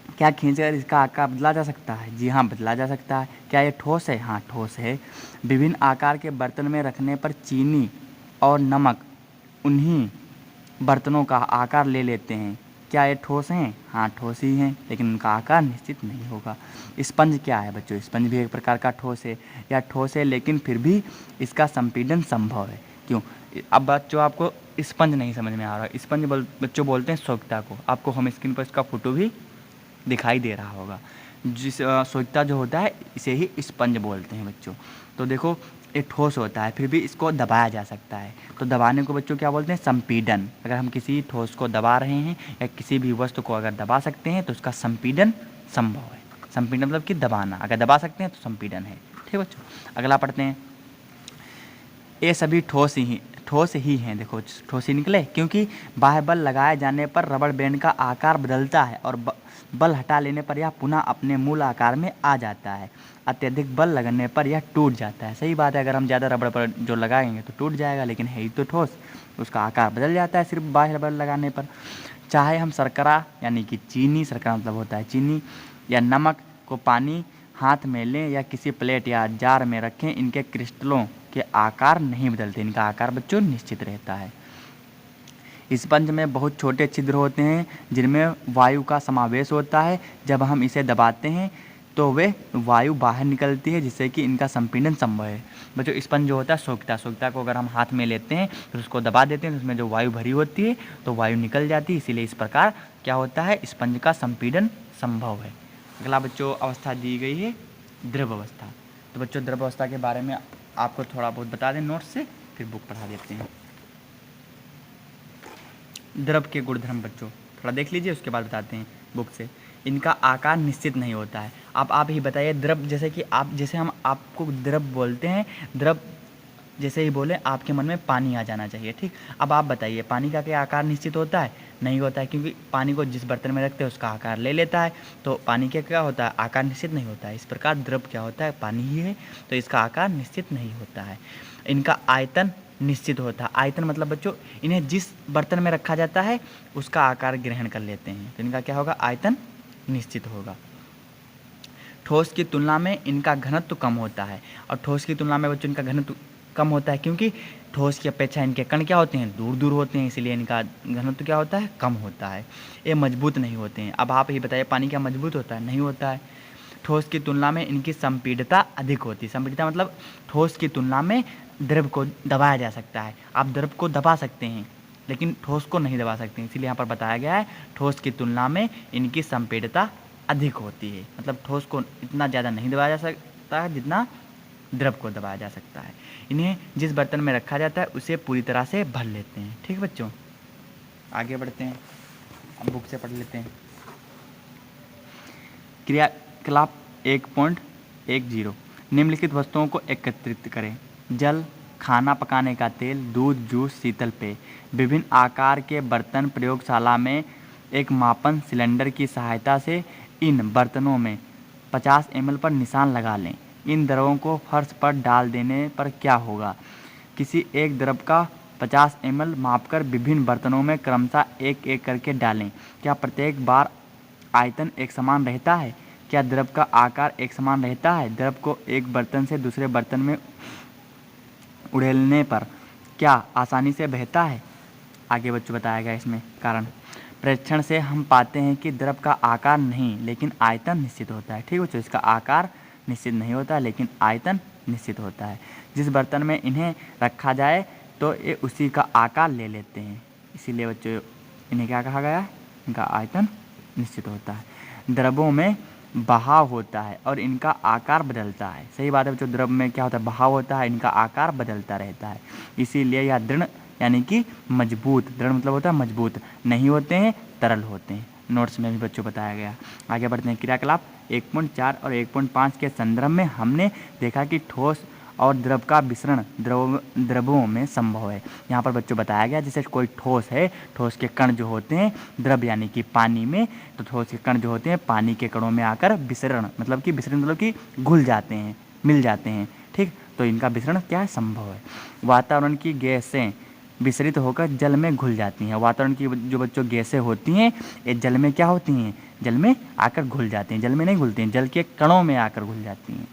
क्या खींचकर इसका आकार बदला जा सकता है? जी हाँ, बदला जा सकता है। क्या ये ठोस है? हाँ, ठोस है। विभिन्न आकार के बर्तन में रखने पर चीनी और नमक उन्हीं बर्तनों का आकार ले लेते हैं। क्या ये ठोस हैं? हाँ, ठोस ही हैं, लेकिन उनका आकार निश्चित नहीं होगा। स्पंज क्या है बच्चों? स्पंज भी एक प्रकार का ठोस है, या ठोस है लेकिन फिर भी इसका संपीडन संभव है। क्यों? अब बच्चों आपको स्पंज नहीं समझ में आ रहा है। स्पंज बच्चों बोलते हैं सोक्ता को। आपको होम स्क्रीन पर इसका फोटो भी दिखाई दे रहा होगा। जिस सोक्ता जो होता है इसे ही स्पंज बोलते हैं बच्चों। तो देखो, ये ठोस होता है फिर भी इसको दबाया जा सकता है, तो दबाने को बच्चों क्या बोलते हैं? संपीडन। अगर हम किसी ठोस को दबा रहे हैं या किसी भी वस्तु को अगर दबा सकते हैं तो उसका संपीडन संभव है। संपीडन मतलब कि दबाना, अगर दबा सकते हैं तो संपीडन है। ठीक बच्चों, अगला पढ़ते हैं। ये सभी ठोस ही हैं। देखो, ठोस ही निकले, क्योंकि बाह्य बल लगाए जाने पर रबड़ बैंड का आकार बदलता है और बल हटा लेने पर यह पुनः अपने मूल आकार में आ जाता है। अत्यधिक बल लगने पर यह टूट जाता है। सही बात है, अगर हम ज़्यादा रबड़ पर जो लगाएंगे तो टूट जाएगा, लेकिन है ही तो ठोस, उसका आकार बदल जाता है सिर्फ बाह्य बल लगाने पर। चाहे हम शर्करा यानी कि चीनी, शर्करा मतलब होता है चीनी, या नमक को पानी हाथ में लें या किसी प्लेट या जार में रखें, इनके क्रिस्टलों के आकार नहीं बदलते, इनका आकार बच्चों निश्चित रहता है। स्पंज में बहुत छोटे छिद्र होते हैं जिनमें वायु का समावेश होता है। जब हम इसे दबाते हैं तो वे वायु बाहर निकलती है, जिससे कि इनका संपीडन संभव है। बच्चों, स्पंज जो होता है सोक्ता को अगर हम हाथ में लेते हैं तो उसको दबा देते हैं तो उसमें जो वायु भरी होती है तो वायु निकल जाती है, इसीलिए इस प्रकार क्या होता है? स्पंज का संपीडन संभव है। अगला बच्चों अवस्था दी गई है द्रव अवस्था। तो बच्चों द्रव अवस्था के बारे में आपको थोड़ा बहुत बता दें नोट से, फिर बुक पढ़ा देते हैं। द्रव के गुणधर्म बच्चों थोड़ा देख लीजिए, उसके बाद बताते हैं बुक से। इनका आकार निश्चित नहीं होता है। अब आप ही बताइए, द्रव जैसे कि जैसे हम आपको द्रव बोलते हैं, द्रव जैसे ही बोले आपके मन में पानी आ जाना चाहिए। ठीक, अब आप बताइए पानी का क्या आकार निश्चित होता है? नहीं होता है, क्योंकि पानी को जिस बर्तन में रखते हैं उसका आकार ले लेता है, तो पानी का क्या होता है? आकार निश्चित नहीं होता है। इस प्रकार द्रव क्या होता है? पानी ही है, तो इसका आकार निश्चित नहीं होता है। इनका आयतन निश्चित होता है। आयतन मतलब बच्चों इन्हें जिस बर्तन में रखा जाता है उसका आकार ग्रहण कर लेते हैं, तो इनका क्या होगा? आयतन निश्चित होगा। ठोस की तुलना में इनका घनत्व कम होता है, और ठोस की तुलना में बच्चों इनका घनत्व कम होता है क्योंकि ठोस की अपेक्षा इनके कण क्या होते हैं? दूर दूर होते हैं, इसलिए इनका घनत्व क्या होता है? कम होता है। ये मजबूत नहीं होते हैं। अब आप ही बताइए पानी क्या मजबूत होता है? नहीं होता है। ठोस की तुलना में इनकी संपीडता अधिक होती है। संपीडता मतलब ठोस की तुलना में द्रव को दबाया जा सकता है। आप द्रव को दबा सकते हैं लेकिन ठोस को नहीं दबा सकते हैं, इसीलिए यहाँ पर बताया गया है ठोस की तुलना में इनकी संपीडता अधिक होती है। मतलब ठोस को इतना ज़्यादा नहीं दबाया जा सकता है जितना द्रव को दबाया जा सकता है। इन्हें जिस बर्तन में रखा जाता है उसे पूरी तरह से भर लेते हैं। ठीक बच्चों, आगे बढ़ते हैं, अब बुक से पढ़ लेते हैं। क्रियाकलाप 1.10 निम्नलिखित वस्तुओं को एकत्रित करें। जल, खाना पकाने का तेल, दूध, जूस, शीतल पेय। विभिन्न आकार के बर्तन प्रयोगशाला में एक मापन सिलेंडर की सहायता से इन बर्तनों में 50 ml पर निशान लगा लें। इन द्रवों को फर्श पर डाल देने पर क्या होगा? किसी एक द्रव का 50 ml मापकर विभिन्न बर्तनों में क्रमशः एक एक करके डालें। क्या प्रत्येक बार आयतन एक समान रहता है? क्या द्रव का आकार एक समान रहता है? द्रव को एक बर्तन से दूसरे बर्तन में उड़ेलने पर क्या आसानी से बहता है? आगे बच्चों बताया गया इसमें कारण। परीक्षण से हम पाते हैं कि द्रव का आकार नहीं लेकिन आयतन निश्चित होता है। ठीक बच्चों, इसका आकार निश्चित नहीं होता लेकिन आयतन निश्चित होता है। जिस बर्तन में इन्हें रखा जाए तो ये उसी का आकार ले लेते हैं, इसीलिए बच्चों इन्हें क्या कहा गया है? इनका आयतन निश्चित होता है। द्रवों में बहाव होता है और इनका आकार बदलता है। सही बात है बच्चों, द्रव में क्या होता है? बहाव होता है, इनका आकार बदलता रहता है। इसीलिए यह दृढ़ यानी कि मजबूत, दृढ़ मतलब होता है मजबूत नहीं होते हैं, तरल होते हैं। नोट्स में भी बच्चों बताया गया। आगे बढ़ते हैं। क्रियाकलाप 1.4 और 1.5 के संदर्भ में हमने देखा कि ठोस और द्रव का मिश्रण द्रवों में संभव है। यहाँ पर बच्चों बताया गया जैसे कोई ठोस है, ठोस के कण जो होते हैं द्रव यानी कि पानी में, तो ठोस के कण जो होते हैं पानी के कणों में आकर विसरण मतलब कि घुल जाते हैं, मिल जाते हैं। ठीक, तो इनका विसरण क्या है? संभव है। वातावरण की गैसें विसरित होकर जल में घुल जाती हैं। वातावरण की जो बच्चों गैसें होती हैं ये जल में क्या होती हैं? जल में आकर घुल जाती हैं। जल में नहीं घुलती हैं, जल के कणों में आकर घुल जाती हैं।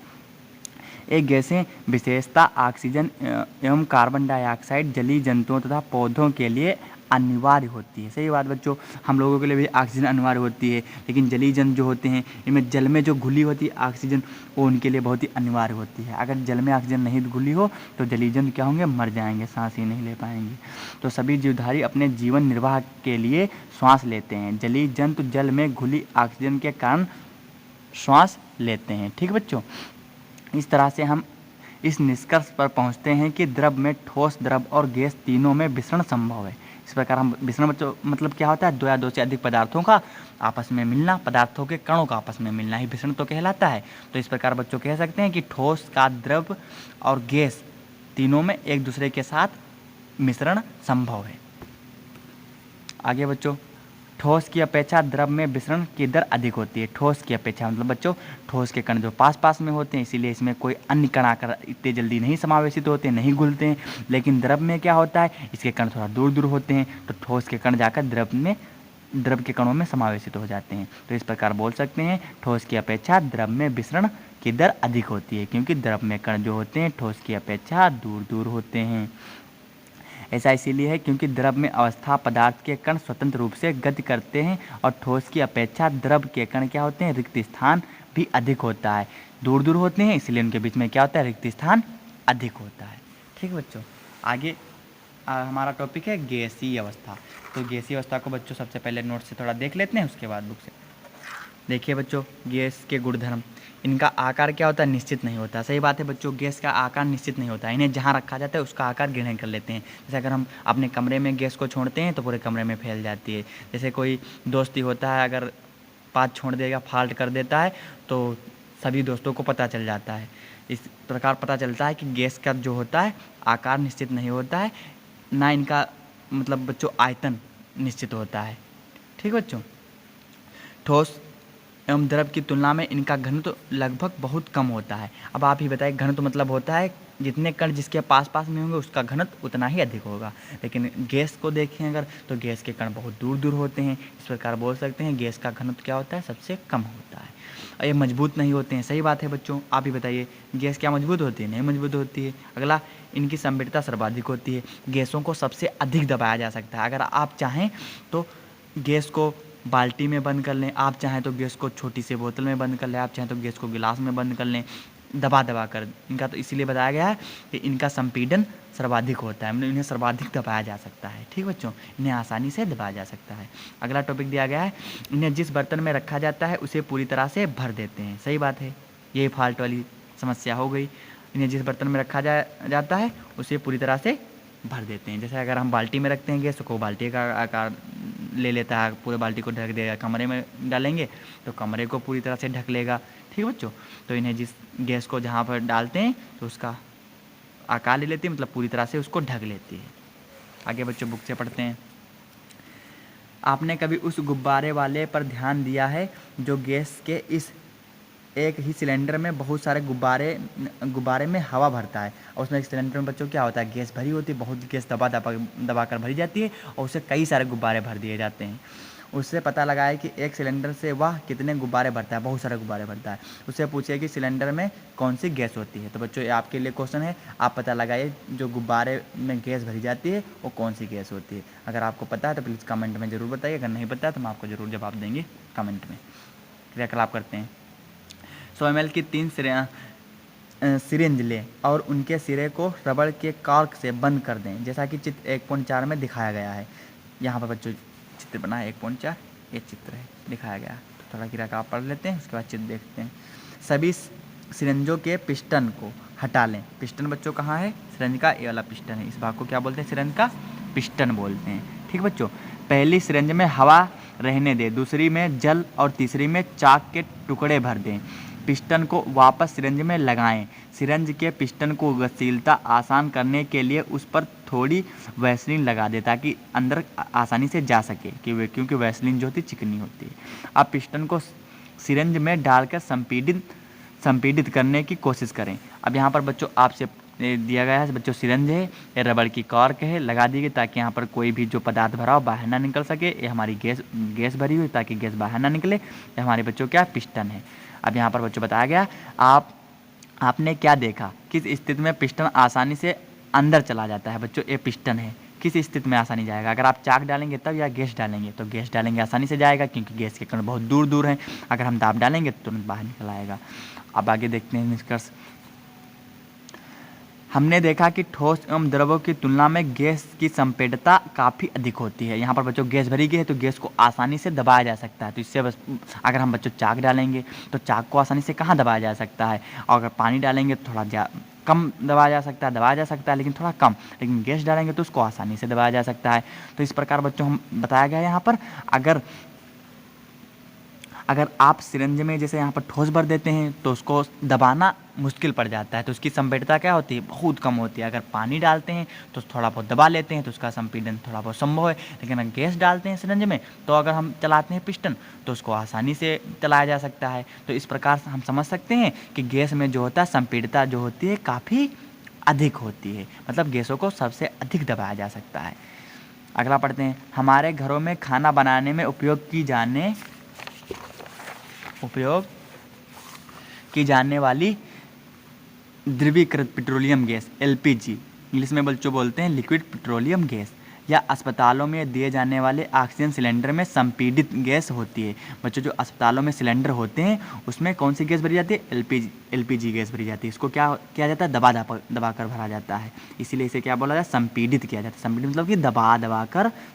एक गैसें विशेषता ऑक्सीजन एवं कार्बन डाइऑक्साइड जलीय जंतुओं तथा पौधों के लिए अनिवार्य होती है। सही बात बच्चों, हम लोगों के लिए भी ऑक्सीजन अनिवार्य होती है, लेकिन जलीय जंतु जो होते हैं इनमें जल में जो घुली होती है ऑक्सीजन, वो उनके लिए बहुत ही अनिवार्य होती है। अगर जल में ऑक्सीजन नहीं घुली हो तो जलीय जंतु क्या होंगे? मर जाएंगे, सांस ही नहीं ले पाएंगे। तो सभी जीवधारी अपने जीवन निर्वाह के लिए श्वास लेते हैं। जलीय जंतु जल में घुली ऑक्सीजन के कारण श्वास लेते हैं। ठीक बच्चों, इस तरह से हम इस निष्कर्ष पर पहुंचते हैं कि द्रव में ठोस, द्रव और गैस तीनों में विसरण संभव है। इस प्रकार हम विसरण बच्चों मतलब क्या होता है? दो या दो से अधिक पदार्थों का आपस में मिलना, पदार्थों के कणों का आपस में मिलना ही विसरण तो कहलाता है। तो इस प्रकार बच्चों कह सकते हैं कि ठोस का द्रव और गैस तीनों में एक दूसरे के साथ मिश्रण संभव है। आगे बच्चों, ठोस की अपेक्षा द्रव में विसरण की दर अधिक होती है। ठोस की अपेक्षा मतलब बच्चों ठोस के कण जो पास पास में होते हैं इसीलिए इसमें कोई अन्य कण आकर इतने जल्दी नहीं समावेशित होते हैं, नहीं घुलते हैं। लेकिन द्रव में क्या होता है? इसके कण थोड़ा दूर दूर होते हैं, तो ठोस के कण जाकर द्रव के कणों में समावेशित हो जाते हैं। तो इस प्रकार बोल सकते हैं ठोस की अपेक्षा द्रव में विसरण की दर अधिक होती है, क्योंकि द्रव में कण जो होते हैं ठोस की अपेक्षा दूर दूर होते हैं। ऐसा इसीलिए है क्योंकि द्रव में अवस्था पदार्थ के कण स्वतंत्र रूप से गति करते हैं और ठोस की अपेक्षा द्रव के कण क्या होते हैं? रिक्त स्थान भी अधिक होता है, दूर दूर होते हैं इसलिए उनके बीच में क्या होता है? रिक्त स्थान अधिक होता है। ठीक बच्चों, आगे हमारा टॉपिक है गैसीय अवस्था। तो गैसीय अवस्था को बच्चों सबसे पहले नोट से थोड़ा देख लेते हैं, उसके बाद बुक से। देखिए बच्चों, गैस के गुणधर्म, इनका आकार क्या होता है? निश्चित नहीं होता। सही बात है बच्चों, गैस का आकार निश्चित नहीं होता। इन्हें जहाँ रखा जाता है उसका आकार ग्रहण कर लेते हैं। जैसे अगर हम अपने कमरे में गैस को छोड़ते हैं तो पूरे कमरे में फैल जाती है। जैसे कोई दोस्ती होता है, अगर पात छोड़ देगा, फाल्ट कर देता है तो सभी दोस्तों को पता चल जाता है। इस प्रकार पता चलता है कि गैस का जो होता है आकार निश्चित नहीं होता है, ना इनका मतलब बच्चों आयतन निश्चित होता है। ठीक बच्चों, ठोस एवं द्रव की तुलना में इनका घनत्व लगभग बहुत कम होता है। अब आप ही बताइए, घनत्व मतलब होता है जितने कण जिसके पास पास में होंगे उसका घनत्व उतना ही अधिक होगा। लेकिन गैस को देखें अगर, तो गैस के कण बहुत दूर दूर होते हैं। इस प्रकार बोल सकते हैं गैस का घनत्व क्या होता है? सबसे कम होता है। और ये मजबूत नहीं होते हैं। सही बात है बच्चों, आप ही बताइए, गैस क्या मजबूत होती है? नहीं मजबूत होती है। अगला, इनकी संवेदनता सर्वाधिक होती है। गैसों को सबसे अधिक दबाया जा सकता है। अगर आप चाहें तो गैस को बाल्टी में बंद कर लें, आप चाहें तो गैस को छोटी सी बोतल में बंद कर लें, आप चाहें तो गैस को गिलास में बंद कर लें, दबा दबा कर। इनका तो इसीलिए बताया गया है कि इनका संपीड़न सर्वाधिक होता है, मतलब इन्हें सर्वाधिक दबाया जा सकता है। ठीक बच्चों, इन्हें आसानी से दबाया जा सकता है। अगला टॉपिक दिया गया है, इन्हें जिस बर्तन में रखा जाता है उसे पूरी तरह से भर देते हैं। सही बात है, ये फॉल्ट वाली समस्या हो गई। इन्हें जिस बर्तन में रखा जाता है उसे पूरी तरह से भर देते हैं। जैसे अगर हम बाल्टी में रखते हैं गैस को, बाल्टी का आकार ले लेता है, पूरे बाल्टी को ढक देगा। कमरे में डालेंगे तो कमरे को पूरी तरह से ढक लेगा। ठीक बच्चों, तो इन्हें जिस गैस को जहाँ पर डालते हैं तो उसका आकार ले लेती है, मतलब पूरी तरह से उसको ढक लेती है। आगे बच्चों बुक से पढ़ते हैं। आपने कभी उस गुब्बारे वाले पर ध्यान दिया है जो गैस के इस एक ही सिलेंडर में बहुत सारे गुब्बारे में हवा भरता है, और उसमें एक सिलेंडर में बच्चों क्या होता है, गैस भरी होती है, बहुत गैस दबा कर भरी जाती है और उससे कई सारे गुब्बारे भर दिए जाते हैं। उससे पता लगा है कि एक सिलेंडर से वह कितने गुब्बारे भरता है, बहुत सारे गुब्बारे भरता है। उससे पूछिए कि सिलेंडर में कौन सी गैस होती है। तो बच्चों ये आपके लिए क्वेश्चन है, आप पता लगाइए जो गुब्बारे में गैस भरी जाती है वो कौन सी गैस होती है। अगर आपको पता है तो प्लीज़ कमेंट में ज़रूर बताइए, अगर नहीं पता है तो हम आपको ज़रूर जवाब देंगे कमेंट में। क्रियाकलाप करते हैं। 100 ml की 3 सिरिंज लें और उनके सिरे को रबड़ के कॉर्क से बंद कर दें, जैसा कि चित्र 1.4 में दिखाया गया है। यहाँ पर बच्चों चित्र बना है 1.4, ये चित्र है दिखाया गया। तो थोड़ा क्रियाकलाप पढ़ लेते हैं, उसके बाद चित्र देखते हैं। सभी सिरिंजों के पिस्टन को हटा लें। पिस्टन बच्चों कहाँ है, सिरिंज का ये वाला पिस्टन है, इस भाग को क्या बोलते हैं, सिरिंज का पिस्टन बोलते हैं। ठीक बच्चों, पहली सिरिंज में हवा रहने दें, दूसरी में जल और तीसरी में चाक के टुकड़े भर दें। पिस्टन को वापस सिरिंज में लगाएं। सिरिंज के पिस्टन को गतिशीलता आसान करने के लिए उस पर थोड़ी वैसलीन लगा दें ताकि अंदर आसानी से जा सके, क्योंकि वैसलीन जो होती है चिकनी होती है। अब पिस्टन को सिरिंज में डालकर संपीडित करने की कोशिश करें। अब यहाँ पर बच्चों आपसे दिया गया है बच्चों, सिरिंज है, ये रबड़ की कॉर्क है, लगा दी गई ताकि यहाँ पर कोई भी जो पदार्थ भरा हो बाहर ना निकल सके। ये हमारी गैस भरी हुई ताकि गैस बाहर ना निकले। ये हमारे बच्चों क्या पिस्टन है। अब यहाँ पर बच्चों बताया गया आपने क्या देखा, किस स्थिति में पिस्टन आसानी से अंदर चला जाता है। बच्चों ये पिस्टन है, किस स्थिति में आसानी जाएगा, अगर आप चाक डालेंगे तब या गैस डालेंगे, तो गैस डालेंगे आसानी से जाएगा क्योंकि गैस के कण बहुत दूर दूर हैं। अगर हम दाब डालेंगे तो तुरंत बाहर निकल आएगा। अब आगे देखते हैं निष्कर्ष। हमने देखा कि ठोस एवं द्रवों की तुलना में गैस की संपीड़ितता काफ़ी अधिक होती है। यहाँ पर बच्चों गैस भरी गई है तो गैस को आसानी से दबाया जा सकता है। तो इससे बस अगर हम बच्चों चाक डालेंगे तो चाक को आसानी से कहाँ दबाया जा सकता है, और अगर पानी डालेंगे तो थोड़ा कम दबाया जा सकता है लेकिन थोड़ा कम, लेकिन गैस डालेंगे तो उसको आसानी से दबाया जा सकता है। तो इस प्रकार बच्चों हम बताया गया है यहाँ पर, अगर आप सिरिंज में जैसे यहाँ पर ठोस भर देते हैं तो उसको दबाना मुश्किल पड़ जाता है, तो उसकी संपीड़ितता क्या होती है, बहुत कम होती है। अगर पानी डालते हैं तो थोड़ा बहुत दबा लेते हैं तो उसका संपीड़न थोड़ा बहुत संभव है, लेकिन अगर गैस डालते हैं सिरिंज में तो अगर हम चलाते हैं पिस्टन तो उसको आसानी से चलाया जा सकता है। तो इस प्रकार से हम समझ सकते हैं कि गैस में जो होता है संपीड़ितता जो होती है काफ़ी अधिक होती है, मतलब गैसों को सबसे अधिक दबाया जा सकता है। अगला पढ़ते हैं। हमारे घरों में खाना बनाने में उपयोग की जाने वाली द्रवीकृत पेट्रोलियम गैस एलपीजी, इंग्लिश में बच्चों बोलते हैं लिक्विड पेट्रोलियम गैस, या अस्पतालों में दिए जाने वाले ऑक्सीजन सिलेंडर में संपीडित गैस होती है। बच्चों जो अस्पतालों में सिलेंडर होते हैं उसमें कौन सी गैस भरी जाती है, एलपीजी गैस भरी जाती है। इसको क्या किया जाता है, दबा कर भरा जाता है, इसीलिए इसे क्या बोला जाता है, संपीडित किया जाता है। संपीडित मतलब कि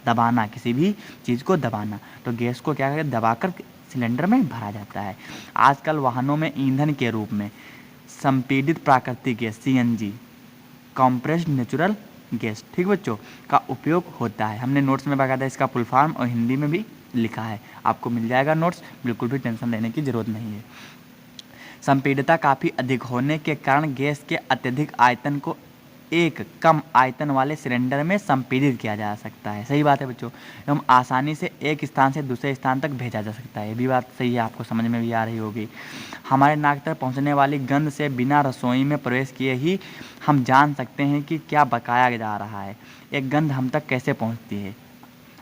दबाना, किसी भी चीज़ को दबाना। तो गैस को क्या करते, दबाकर सिलेंडर में भरा जाता है। आजकल वाहनों में ईंधन के रूप में संपीडित प्राकृतिक gas CNG, compressed natural gas, ठीक बच्चों, का उपयोग होता है। हमने नोट्स में बाकायदा इसका फुल फॉर्म और हिंदी में भी लिखा है, आपको मिल जाएगा नोट्स, बिल्कुल भी टेंशन लेने की ज़रूरत नहीं है। संपीड़ितता काफ़ी अधिक होने के कारण गैस के अत्यधिक आयतन को एक कम आयतन वाले सिलेंडर में संपीड़ित किया जा सकता है। सही बात है बच्चों, एवं आसानी से एक स्थान से दूसरे स्थान तक भेजा जा सकता है। ये भी बात सही है, आपको समझ में भी आ रही होगी। हमारे नाक तक पहुंचने वाली गंध से बिना रसोई में प्रवेश किए ही हम जान सकते हैं कि क्या पकाया जा रहा है। एक गंध हम तक कैसे पहुंचती है,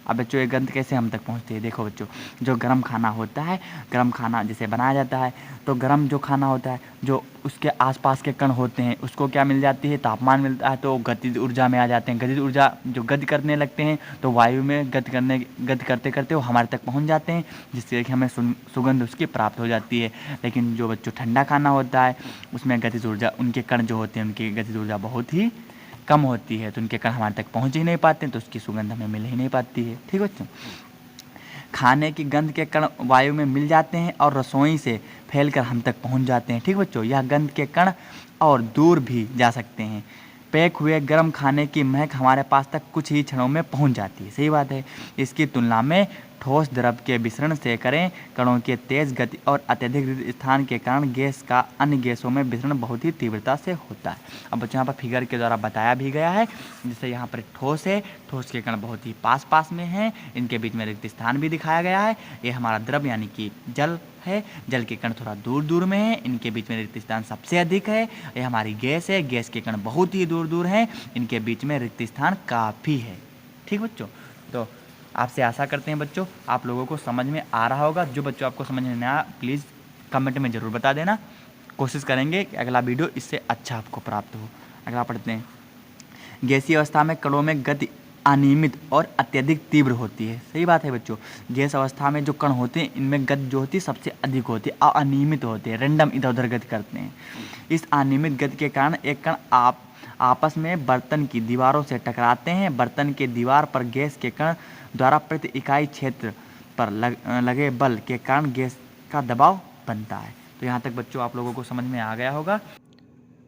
अब बच्चों ये गंध कैसे हम तक पहुंचती है, देखो बच्चों, जो गर्म खाना होता है, गर्म खाना जैसे बनाया जाता है तो गर्म जो खाना होता है, जो उसके आसपास के कण होते हैं उसको क्या मिल जाती है, तापमान मिलता है, तो गतिज ऊर्जा में आ जाते हैं। गतिज ऊर्जा जो गति करने लगते हैं तो वायु में गति करते करते वो हमारे तक पहुंच जाते हैं, जिससे कि हमें सुगंध उसकी प्राप्त हो जाती है। लेकिन जो बच्चों ठंडा खाना होता है उसमें गतिज ऊर्जा, उनके कण जो होते हैं उनकी गतिज ऊर्जा बहुत ही कम होती है, तो उनके कण हमारे तक पहुंच ही नहीं पाते हैं, तो उसकी सुगंध हमें मिल ही नहीं पाती है। ठीक बच्चों, खाने की गंध के कण वायु में मिल जाते हैं और रसोई से फैलकर हम तक पहुंच जाते हैं। ठीक बच्चों, यह गंध के कण और दूर भी जा सकते हैं। पैक हुए गर्म खाने की महक हमारे पास तक कुछ ही क्षणों में पहुंच जाती है। सही बात है। इसकी तुलना में ठोस द्रव के विसरण से करें। कणों के तेज गति और अत्यधिक रिक्त स्थान के कारण गैस का अन्य गैसों में विसरण बहुत ही तीव्रता से होता है। अब बच्चों यहाँ पर फिगर के द्वारा बताया भी गया है, जैसे यहाँ पर ठोस है, ठोस के कण बहुत ही पास पास में हैं, इनके बीच में रिक्त स्थान भी दिखाया गया है। ये हमारा द्रव यानी कि जल है, जल के कण थोड़ा दूर दूर में है, इनके बीच में रिक्त स्थान सबसे अधिक है। ये हमारी गैस है, गैस के कण बहुत ही दूर दूर हैं, इनके बीच में रिक्त स्थान काफ़ी है। ठीक बच्चों, तो आपसे आशा करते हैं बच्चों आप लोगों को समझ में आ रहा होगा। जो बच्चों आपको समझ में नहीं आया प्लीज़ कमेंट में ज़रूर बता देना, कोशिश करेंगे कि अगला वीडियो इससे अच्छा आपको प्राप्त हो। अगला पढ़ते हैं। गैसीय अवस्था में कणों में गति अनियमित और अत्यधिक तीव्र होती है। सही बात है बच्चों, गैस अवस्था में जो कण होते हैं इनमें गति जो होती है सबसे अधिक होती है, अनियमित होती है, रैंडम इधर उधर गति करते हैं। इस अनियमित गति के कारण एक कण आपस में बर्तन की दीवारों से टकराते हैं। बर्तन के दीवार पर गैस के कण द्वारा प्रति इकाई क्षेत्र पर लगे बल के कारण गैस का दबाव बनता है। तो यहाँ तक बच्चों आप लोगों को समझ में आ गया होगा।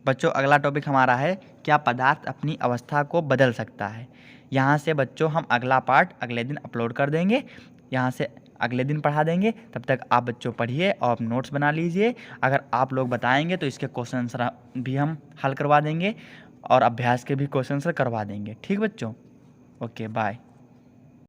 बच्चों अगला टॉपिक हमारा है, क्या पदार्थ अपनी अवस्था को बदल सकता है। यहाँ से बच्चों हम अगला पार्ट अगले दिन अपलोड कर देंगे, यहाँ से अगले दिन पढ़ा देंगे। तब तक आप बच्चों पढ़िए और नोट्स बना लीजिए। अगर आप लोग बताएंगे तो इसके क्वेश्चन आंसर भी हम हल करवा देंगे और अभ्यास के भी क्वेश्चन आंसर करवा देंगे। ठीक बच्चों, ओके बाय।